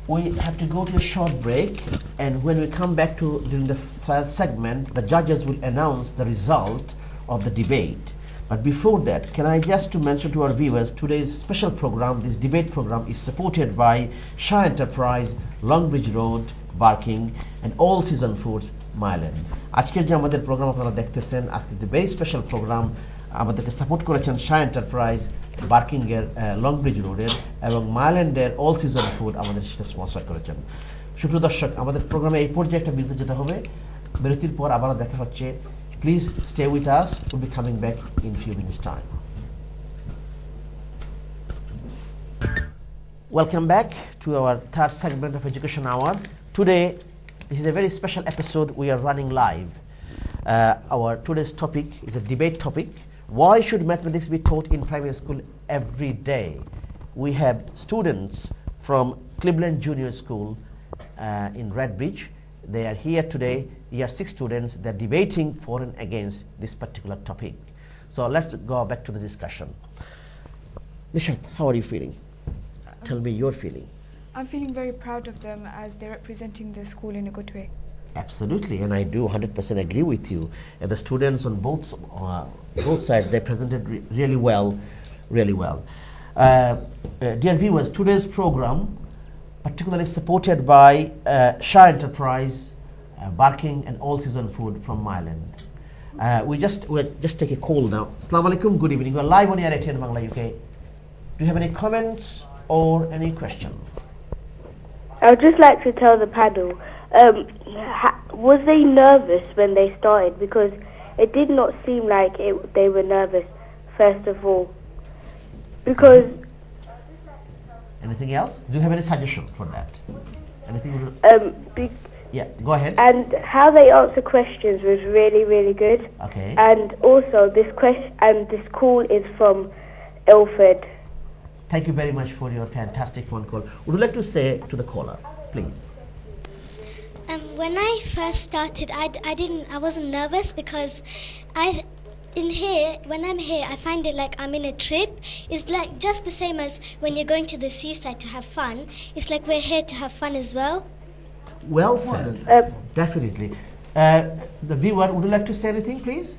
We have to go to a short break, and when we come back during the third segment, the judges will announce the result of the debate. But before that, can I just to mention to our viewers, today's special program, this debate program is supported by Shah Enterprise, Longbridge Road, Barking, and All Season Foods, Myland. আজকের যে আমাদের programme আপনারা দেখতেছেন, আজকের যে very special programme আমাদেরকে support করেছেন Shah enterprise, বার্কিংয়ের লংব্রিজ রোডের এবং মাইল্যান্ডের অল সিজন ফুড আমাদের সেটা স্পন্সর করেছেন। সুপ্রিয় দর্শক, আমাদের প্রোগ্রামে এই পর্যায়ে একটা বিরতি যেতে হবে। বিরতির পর আবারও দেখা হচ্ছে। Please stay with us, will be coming back in few minutes time. Welcome back to our third segment of Education Hour. Today, this is a very special episode. We are running live. Our today's topic is a debate topic. Why should mathematics be taught in primary school every day? We have students from Cleveland Junior School in Redbridge. They are here today, year 6 students. They're debating for and against this particular topic. So let's go back to the discussion. Nishat, how are you feeling? Tell me your feeling. I'm feeling very proud of them as they're representing the school in a good way. Absolutely, and I do 100% agree with you. And the students on both sides, they presented really well, really well. Dear viewers, today's program, particularly supported by Shah Enterprise, Barking and All Season Food from Myland. We'll just take a call now. Assalamu alaikum, good evening. We're live on air at ATN Bangla UK. Do you have any comments or any question? I would just like to tell the panel, was they nervous when they started? Because it did not seem like they were nervous, first of all. Because... Anything else? Do you have any suggestion for that? Anything? Yeah, go ahead. And how they answer questions was really, really good. Okay. And also, this call is from Ilford. Thank you very much for your fantastic phone call. Would you like to say to the caller, please? When I first started, I wasn't nervous because when I'm here, I find it like I'm in a trip. It's like just the same as when you're going to the seaside to have fun. It's like we're here to have fun as well. Well said. Definitely. The viewer, would you like to say anything, please?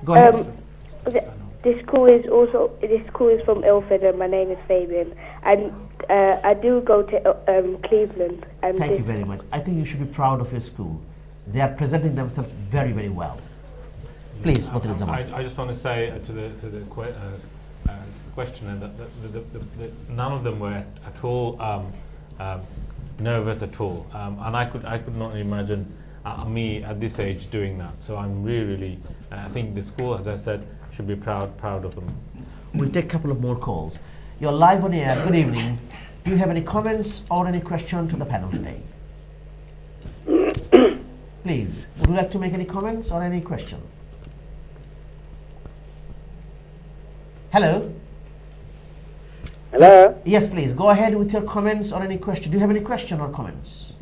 Go ahead. This school is from Ilford, and my name is Fabian. And I do go to Cleveland. And thank you very much. I think you should be proud of your school. They are presenting themselves very, very well. Please, I just want to say to the questioner that none of them were at all nervous at all, and I could not imagine me at this age doing that. So I'm really I think the school, as I said, should be proud of them. We'll take a couple of more calls. You're live on the air. Good evening. Do you have any comments or any question to the panel today? Please, would you like to make any comments or any question? Hello? Hello? Yes, please. Go ahead with your comments or any question. Do you have any question or comments?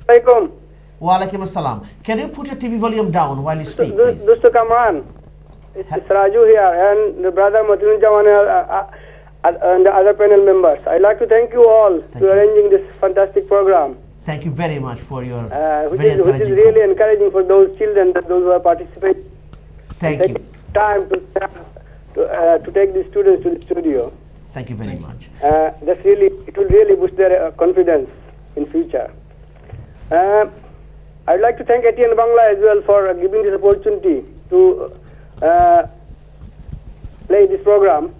Alaikum. Wa alaikum assalam. Can you put your TV volume down while you speak, please? Mr. Kamran, it's Raju here and the brother Matin Jawan and the other panel members. I'd like to thank you all for arranging this fantastic program. Thank you very much for your which is really encouraging for those children, those who are participating. Thank you. Time to take the students to the studio. Thank you very much. It will really boost their confidence in future. I'd like to thank ATN Bangla as well for giving this opportunity to play this program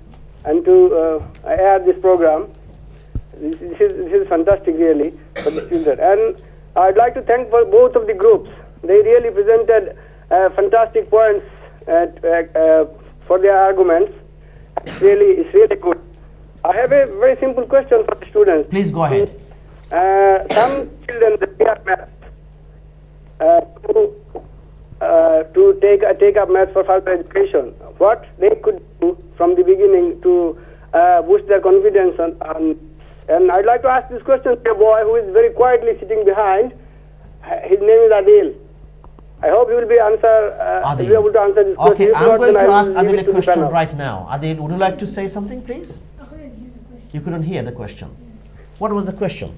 and to air this program. This is fantastic really for the children. And I'd like to thank for both of the groups. They really presented fantastic points for their arguments. It's really good. I have a very simple question for the students. Please go ahead. Some children they are math to take up maths for further education. What they could do from the beginning to boost their confidence and I'd like to ask this question to a boy who is very quietly sitting behind. His name is Adil. I hope he will be able to answer this question. Okay, I'm going to ask Adil a question right now. Adil, would you like to say something, please? You couldn't hear the question. What was the question?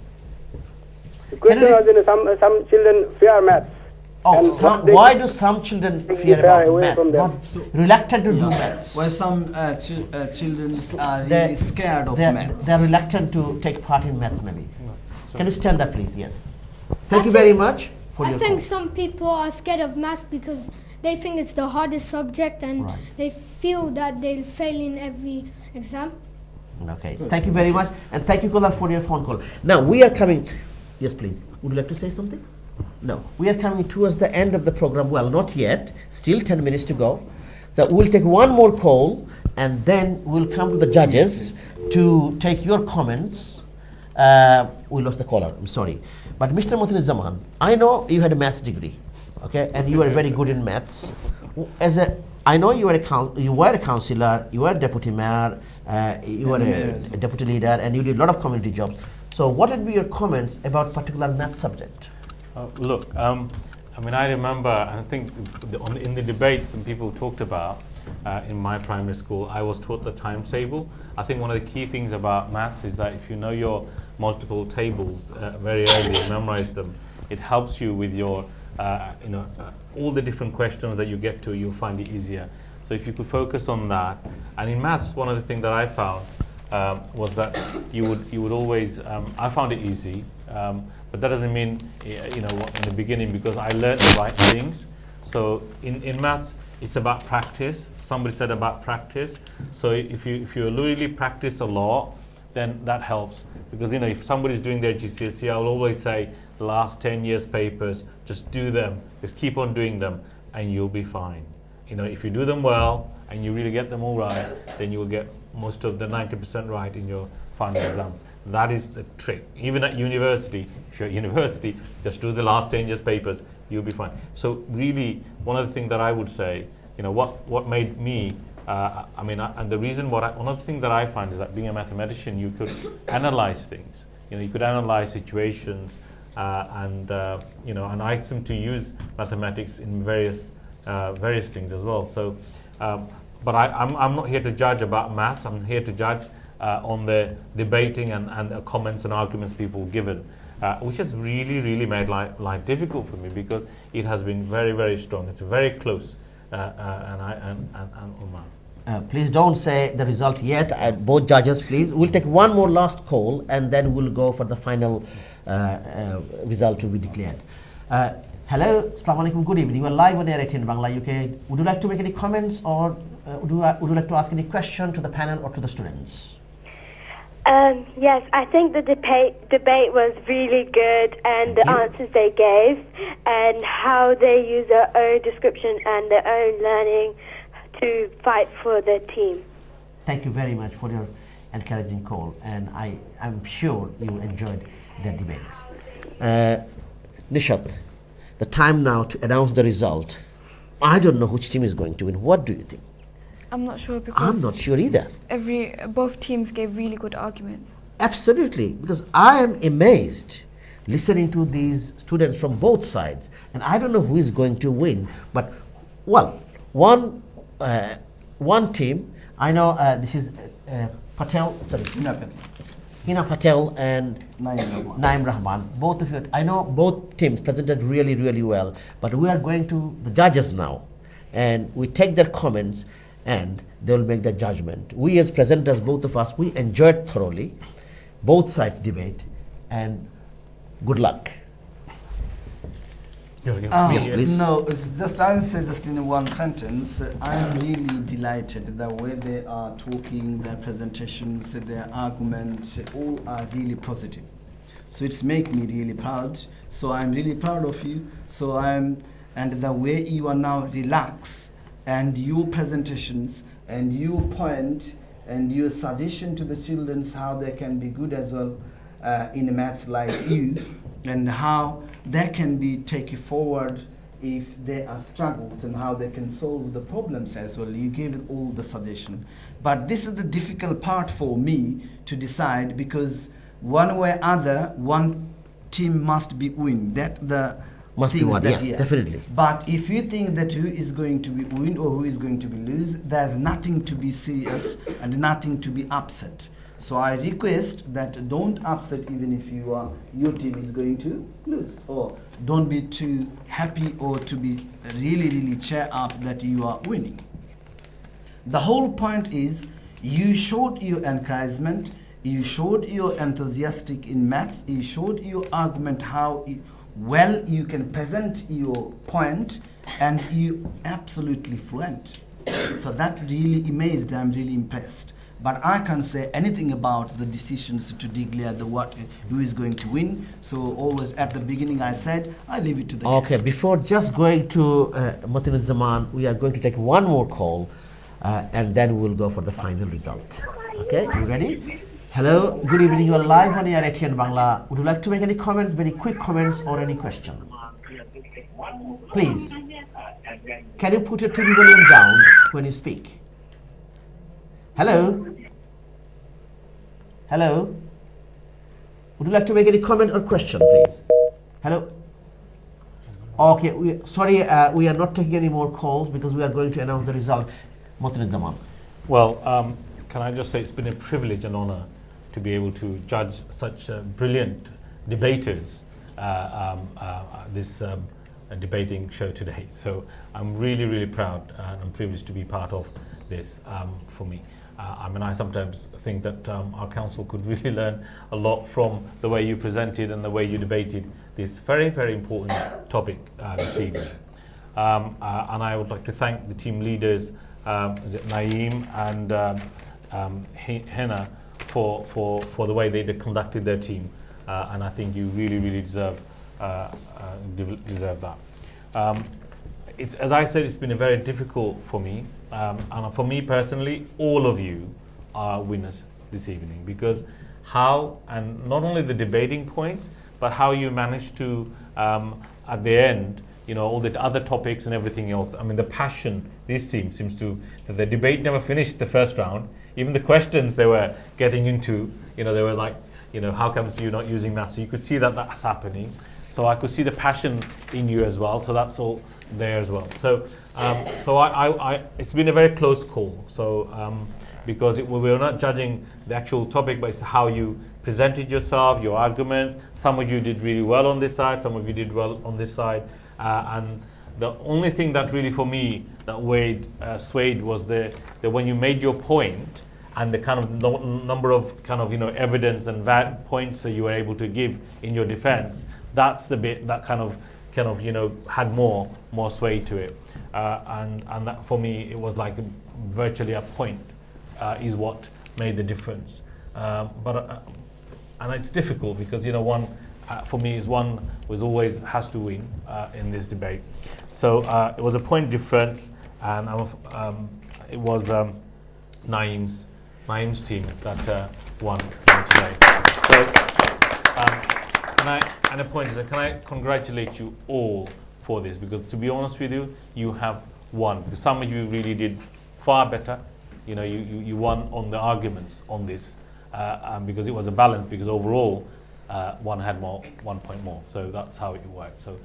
The question was some children fear maths. Oh, why do some children fear about maths? Not reluctant to do maths. Well, some children are really scared of maths. They're reluctant to take part in maths, maybe. Can you stand up, please? Yes. Thank you very much for your I think some people are scared of maths because they think it's the hardest subject and they feel that they'll fail in every exam. Okay. Thank you very much. And thank you, Kolar, for your phone call. Now, we are coming. Yes, please. Would you like to say something? No. We are coming towards the end of the program. Well, not yet. Still 10 minutes to go. So we'll take one more call and then we'll come to the judges to take your comments. We lost the caller. I'm sorry. But Mr. Muthini Zaman, I know you had a maths degree, okay, and you were very good in maths. I know you were a councillor, you were a deputy mayor, you were a deputy leader, and you did a lot of community jobs. So, what would be your comments about particular maths subject? Look, I mean, I remember, and I think in the debates some people talked about in my primary school, I was taught the times table. I think one of the key things about maths is that if you know your multiple tables very early and memorize them, it helps you with your, all the different questions that you get to, you'll find it easier. So if you could focus on that. And in maths, one of the things that I found was that you would always, I found it easy, but that doesn't mean, in the beginning, because I learned the right things. So in maths, it's about practice. Somebody said about practice. So if you really practice a lot, then that helps. Because if somebody's doing their GCSE, I'll always say the last 10 years papers, just do them. Just keep on doing them, and you'll be fine. If you do them well and you really get them all right, then you will get most of the 90% right in your final exams. That is the trick. Even at university, if you're at university, just do the last 10 years papers, you'll be fine. So really, one of the things that I would say, what made me, and the reason one of the things that I find is that being a mathematician, you could analyze things. You could analyze situations, and I seem to use mathematics in various things as well. So, but I'm not here to judge about maths. I'm here to judge on the debating and the comments and arguments people given, which has really made life difficult for me, because it has been very strong. It's very close, and Omar. Please don't say the result yet. Both judges, please. We'll take one more last call, and then we'll go for the final result to be declared. Hello, Assalamu alaikum, good evening. You are live on air at BANGLA UK. Would you like to make any comments, or would you like to ask any question to the panel or to the students? Yes, I think the debate was really good, and the answers they gave, and how they use their own description and their own learning to fight for the team. Thank you very much for your encouraging call, and I'm sure you enjoyed the debates. Nishat, the time now to announce the result. I don't know which team is going to win. What do you think? I'm not sure, because I'm not sure either. Both teams gave really good arguments. Absolutely, because I am amazed listening to these students from both sides, and I don't know who is going to win. But one team, I know this is Patel. Sorry, Hina Patel and Naim Rahman. Both of you, I know both teams presented really well. But we are going to the judges now, and we take their comments, and they will make their judgment. We as presenters, both of us, we enjoyed thoroughly both sides debate, and good luck. Yes, please. No, it's just, I'll say just in one sentence, I'm really delighted the way they are talking, their presentations, their arguments, all are really positive. So it's make me really proud. So I'm really proud of you. And the way you are now relaxed, and your presentations, and your point, and your suggestion to the children how they can be good as well in maths like you, and how they can be taken forward if there are struggles, and how they can solve the problems as well. You gave all the suggestion. But this is the difficult part for me to decide, because one way or other, one team must be win. Yes, definitely. But if you think that who is going to be win or who is going to be lose, there's nothing to be serious and nothing to be upset. So I request that don't upset even if your team is going to lose, or don't be too happy or to be really cheer up that you are winning. The whole point is you showed your encouragement, you showed your enthusiastic in maths, you showed your argument how well you can present your point, and you absolutely fluent. So that really amazed, I'm really impressed. But I can't say anything about the decisions to declare who is going to win. So always at the beginning I said, I leave it to the guest. Before just going to Matin Zaman, we are going to take one more call, and then we'll go for the final result. Okay, you ready? Hello, good evening. You are live on air at BANGLA. Would you like to make any comments, very quick comments, or any question? Please. Can you put your TV volume down when you speak? Hello? Hello? Would you like to make any comment or question, please? Hello? Okay, sorry, we are not taking any more calls because we are going to announce the result. Mohsin Zaman. Well, can I just say it's been a privilege and honor to be able to judge such brilliant debaters this debating show today. So I'm really, really proud and I'm privileged to be part of this for me. I mean, I sometimes think that our council could really learn a lot from the way you presented and the way you debated this very, very important topic this evening. And I would like to thank the team leaders, Naeem and Henna, for the way they conducted their team. And I think you really, really deserve that. It's, as I said, it's been a very difficult for me. And for me personally, all of you are winners this evening, because how, and not only the debating points, but how you managed to, at the end, you know, all the other topics and everything else. I mean, the passion this team seems to, the debate never finished the first round. Even the questions they were getting into, you know, they were like, you know, how comes you're not using that? So you could see that that's happening. So I could see the passion in you as well. So that's all there as well. So, it's been a very close call. So, because we're not judging the actual topic, but it's how you presented yourself, your argument. Some of you did really well on this side, some of you did well on this side. And the only thing that really for me that swayed was that when you made your point and the kind of number of kind of, you know, evidence and points that you were able to give in your defense, that's the bit that kind of you know, had more sway to it. And that for me, it was like virtually a point is what made the difference. And it's difficult because, you know, one for me is one was always has to win in this debate. So it was a point difference, and it was Naeem's team that won today. So and a point is, can I congratulate you all for this, because to be honest with you, you have won. Because some of you really did far better. You know, you won on the arguments on this, because it was a balance. Because overall, one had 1 point more. So that's how it worked. So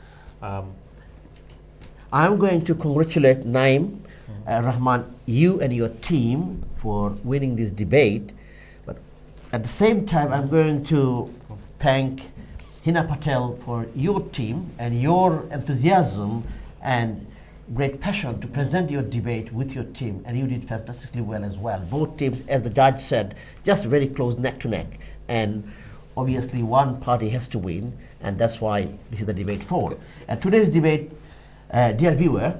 I'm going to congratulate Naeem, Rahman, you and your team for winning this debate. But at the same time, I'm going to thank Hina Patel for your team and your enthusiasm and great passion to present your debate with your team, and you did fantastically well as well. Both teams, as the judge said, just very close neck to neck, and obviously one party has to win, and that's why this is the debate for. And today's debate, dear viewer,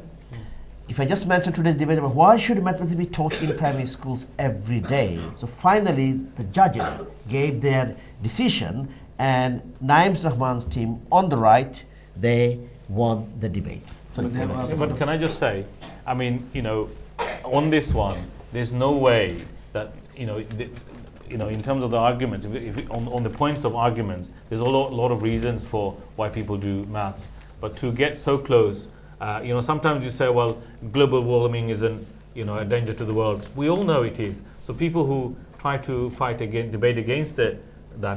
if I just mentioned today's debate about why should mathematics be taught in primary schools every day, so finally the judges gave their decision, and Naeem Rahman's team on the right, they won the debate. But can I just say, I mean, you know, on this one, there's no way that, you know, in terms of the arguments, on the points of arguments, there's a lot of reasons for why people do maths. But to get so close, you know, sometimes you say, well, global warming isn't, you know, a danger to the world. We all know it is. So people who try to debate against that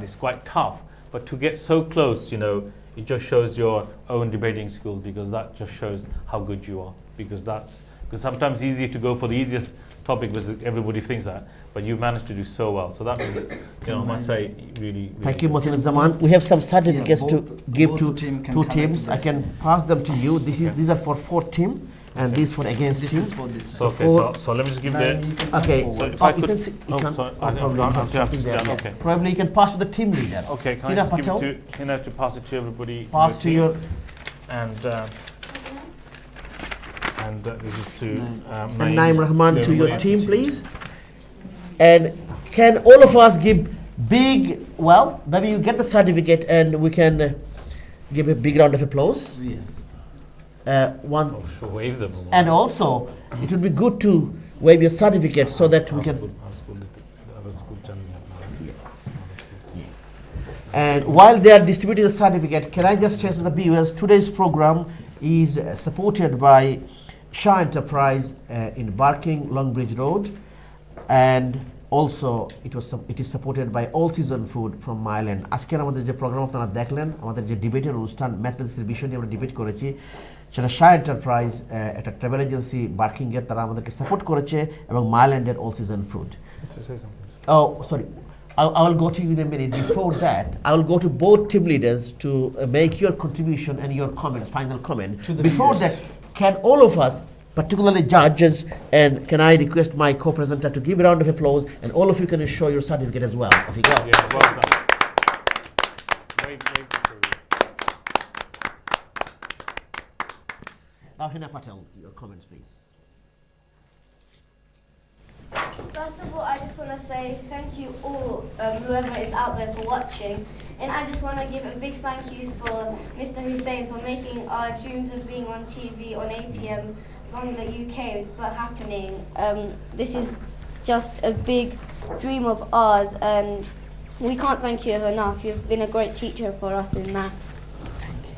is quite tough. But to get so close, you know, it just shows your own debating skills, because that just shows how good you are. Because sometimes it's easy to go for the easiest topic because everybody thinks that, but you managed to do so well. So that means, you know, I must say, really. Thank you, Mohsin Zaman. We have some certificates to give to two teams. I can pass them to you. These are for 4 teams. And this for against team. This is for this. So let me just give the. Okay. So if I could. Okay. Probably you can pass to the team leader. Okay. Can I just give it to Hina to pass it to everybody? Pass to your. And this is to Naeem Rahman to your team, please. And can all of us give big? Well, maybe you get the certificate, and we can give a big round of applause. Yes. Wave them. And also, it would be good to wave your certificate so that we can. And while they are distributing the certificate, can I just check with the viewers? Today's program is supported by Shah Enterprise in Barking, Longbridge Road, and Also, it is supported by All Season Food from Myland. আজকের আমাদের যে programme আপনারা দেখলেন, আমাদের যে ডিবেটের অনুষ্ঠান ম্যাথমেটিক্সের বিষয় নিয়ে আমরা ডিবেট করেছি, সেটা শাহ এন্টারপ্রাইজ, একটা ট্রাভেল এজেন্সি বার্কিংয়ের, তারা আমাদেরকে সাপোর্ট করেছে, এবং মাইল্যান্ডের all season food. Oh, sorry. I will go to you in a minute. Before that, I will go to both team leaders to make your contribution and your comments, final comment. Before that, can all of us, particularly judges, and can I request my co-presenter to give a round of applause, and all of you can show your certificate as well. Off you go. Yeah, well done. Now, Hina Patel, your comments, please. First of all, I just want to say thank you all, whoever is out there, for watching. And I just want to give a big thank you for Mr. Hussein for making our dreams of being on TV on ATM BANGLA UK but happening. This is just a big dream of ours, and we can't thank you enough. You've been a great teacher for us in maths.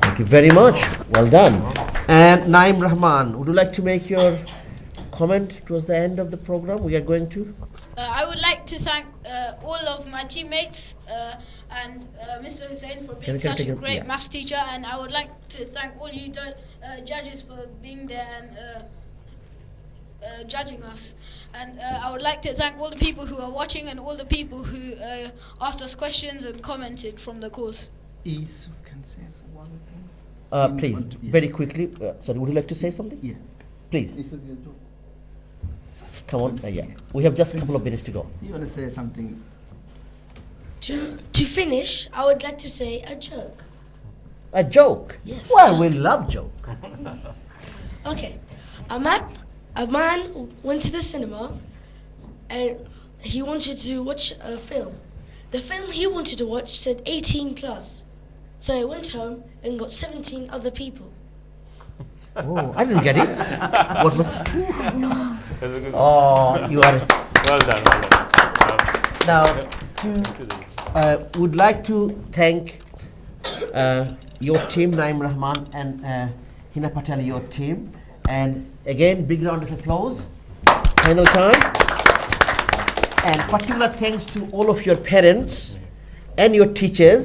Thank you very much. Well done. And Naim Rahman, would you like to make your comment towards the end of the program? We are going to. I would like to thank all of my teammates and Mr. Hussein for being such a great maths teacher, and I would like to thank all you judges for being there and judging us. And I would like to thank all the people who are watching and all the people who asked us questions and commented from the course. Yusuf can say one thing. Please, very quickly. Sorry, would you like to say something? Yeah. Please. Come on. Yeah. We have just a couple of minutes to go. You want to say something? To finish, I would like to say a joke. A joke? Yes. Well, we love joke. Okay. A man went to the cinema and he wanted to watch a film. The film he wanted to watch said 18 plus. So he went home and got 17 other people. Oh, I didn't get it. What was Oh, you are. Well done. Now, would like to thank your team, Naim Rahman and Hina Patel, your team. And again, big round of applause. Final time. And particular thanks to all of your parents and your teachers,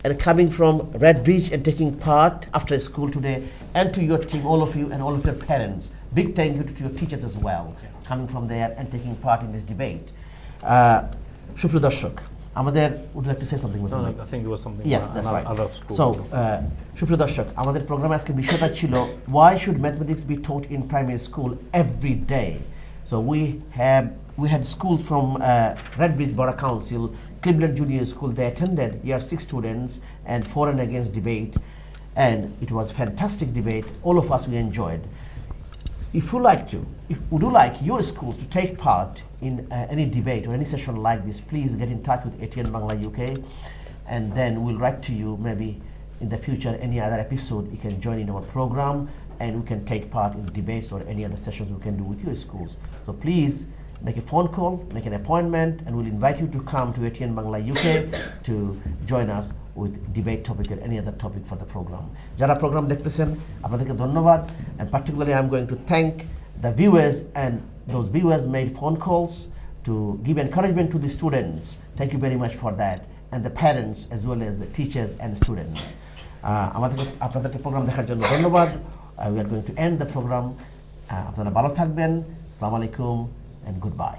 and coming from Red Beach and taking part after school today, and to your team, all of you and all of your parents. Big thank you to your teachers as well, coming from there and taking part in this debate. Supriyo Darshok, আমাদের would you like to say something? No, I think it was something. Yes, that's right. Other school. So, Supriyo Darshok, আমাদের প্রোগ্রামে আজকে বিষয়টা ছিল why should mathematics be taught in primary school every day? So we had schools from Redbridge Borough Council, Cleveland Junior School. They attended year 6 students and for and against debate, and it was fantastic debate. All of us, we enjoyed. Would you like your schools to take part in any debate or any session like this, please get in touch with ATN BANGLA UK, and then we'll write to you maybe in the future any other episode you can join in our program, and we can take part in debates or any other sessions we can do with your schools. So please make a phone call, make an appointment, and we'll invite you to come to ATN BANGLA UK to join us with debate topic or any other topic for the program. Jara program দেখতেছেন আপনাদেরকে ধন্যবাদ, and particularly I'm going to thank the viewers, and those viewers made phone calls to give encouragement to the students. Thank you very much for that, and the parents as well as the teachers and students. আপনাদেরকে programme দেখার জন্য ধন্যবাদ. We are going to end the program. আপনারা ভালো থাকবেন. আসসালামু আলাইকুম and goodbye.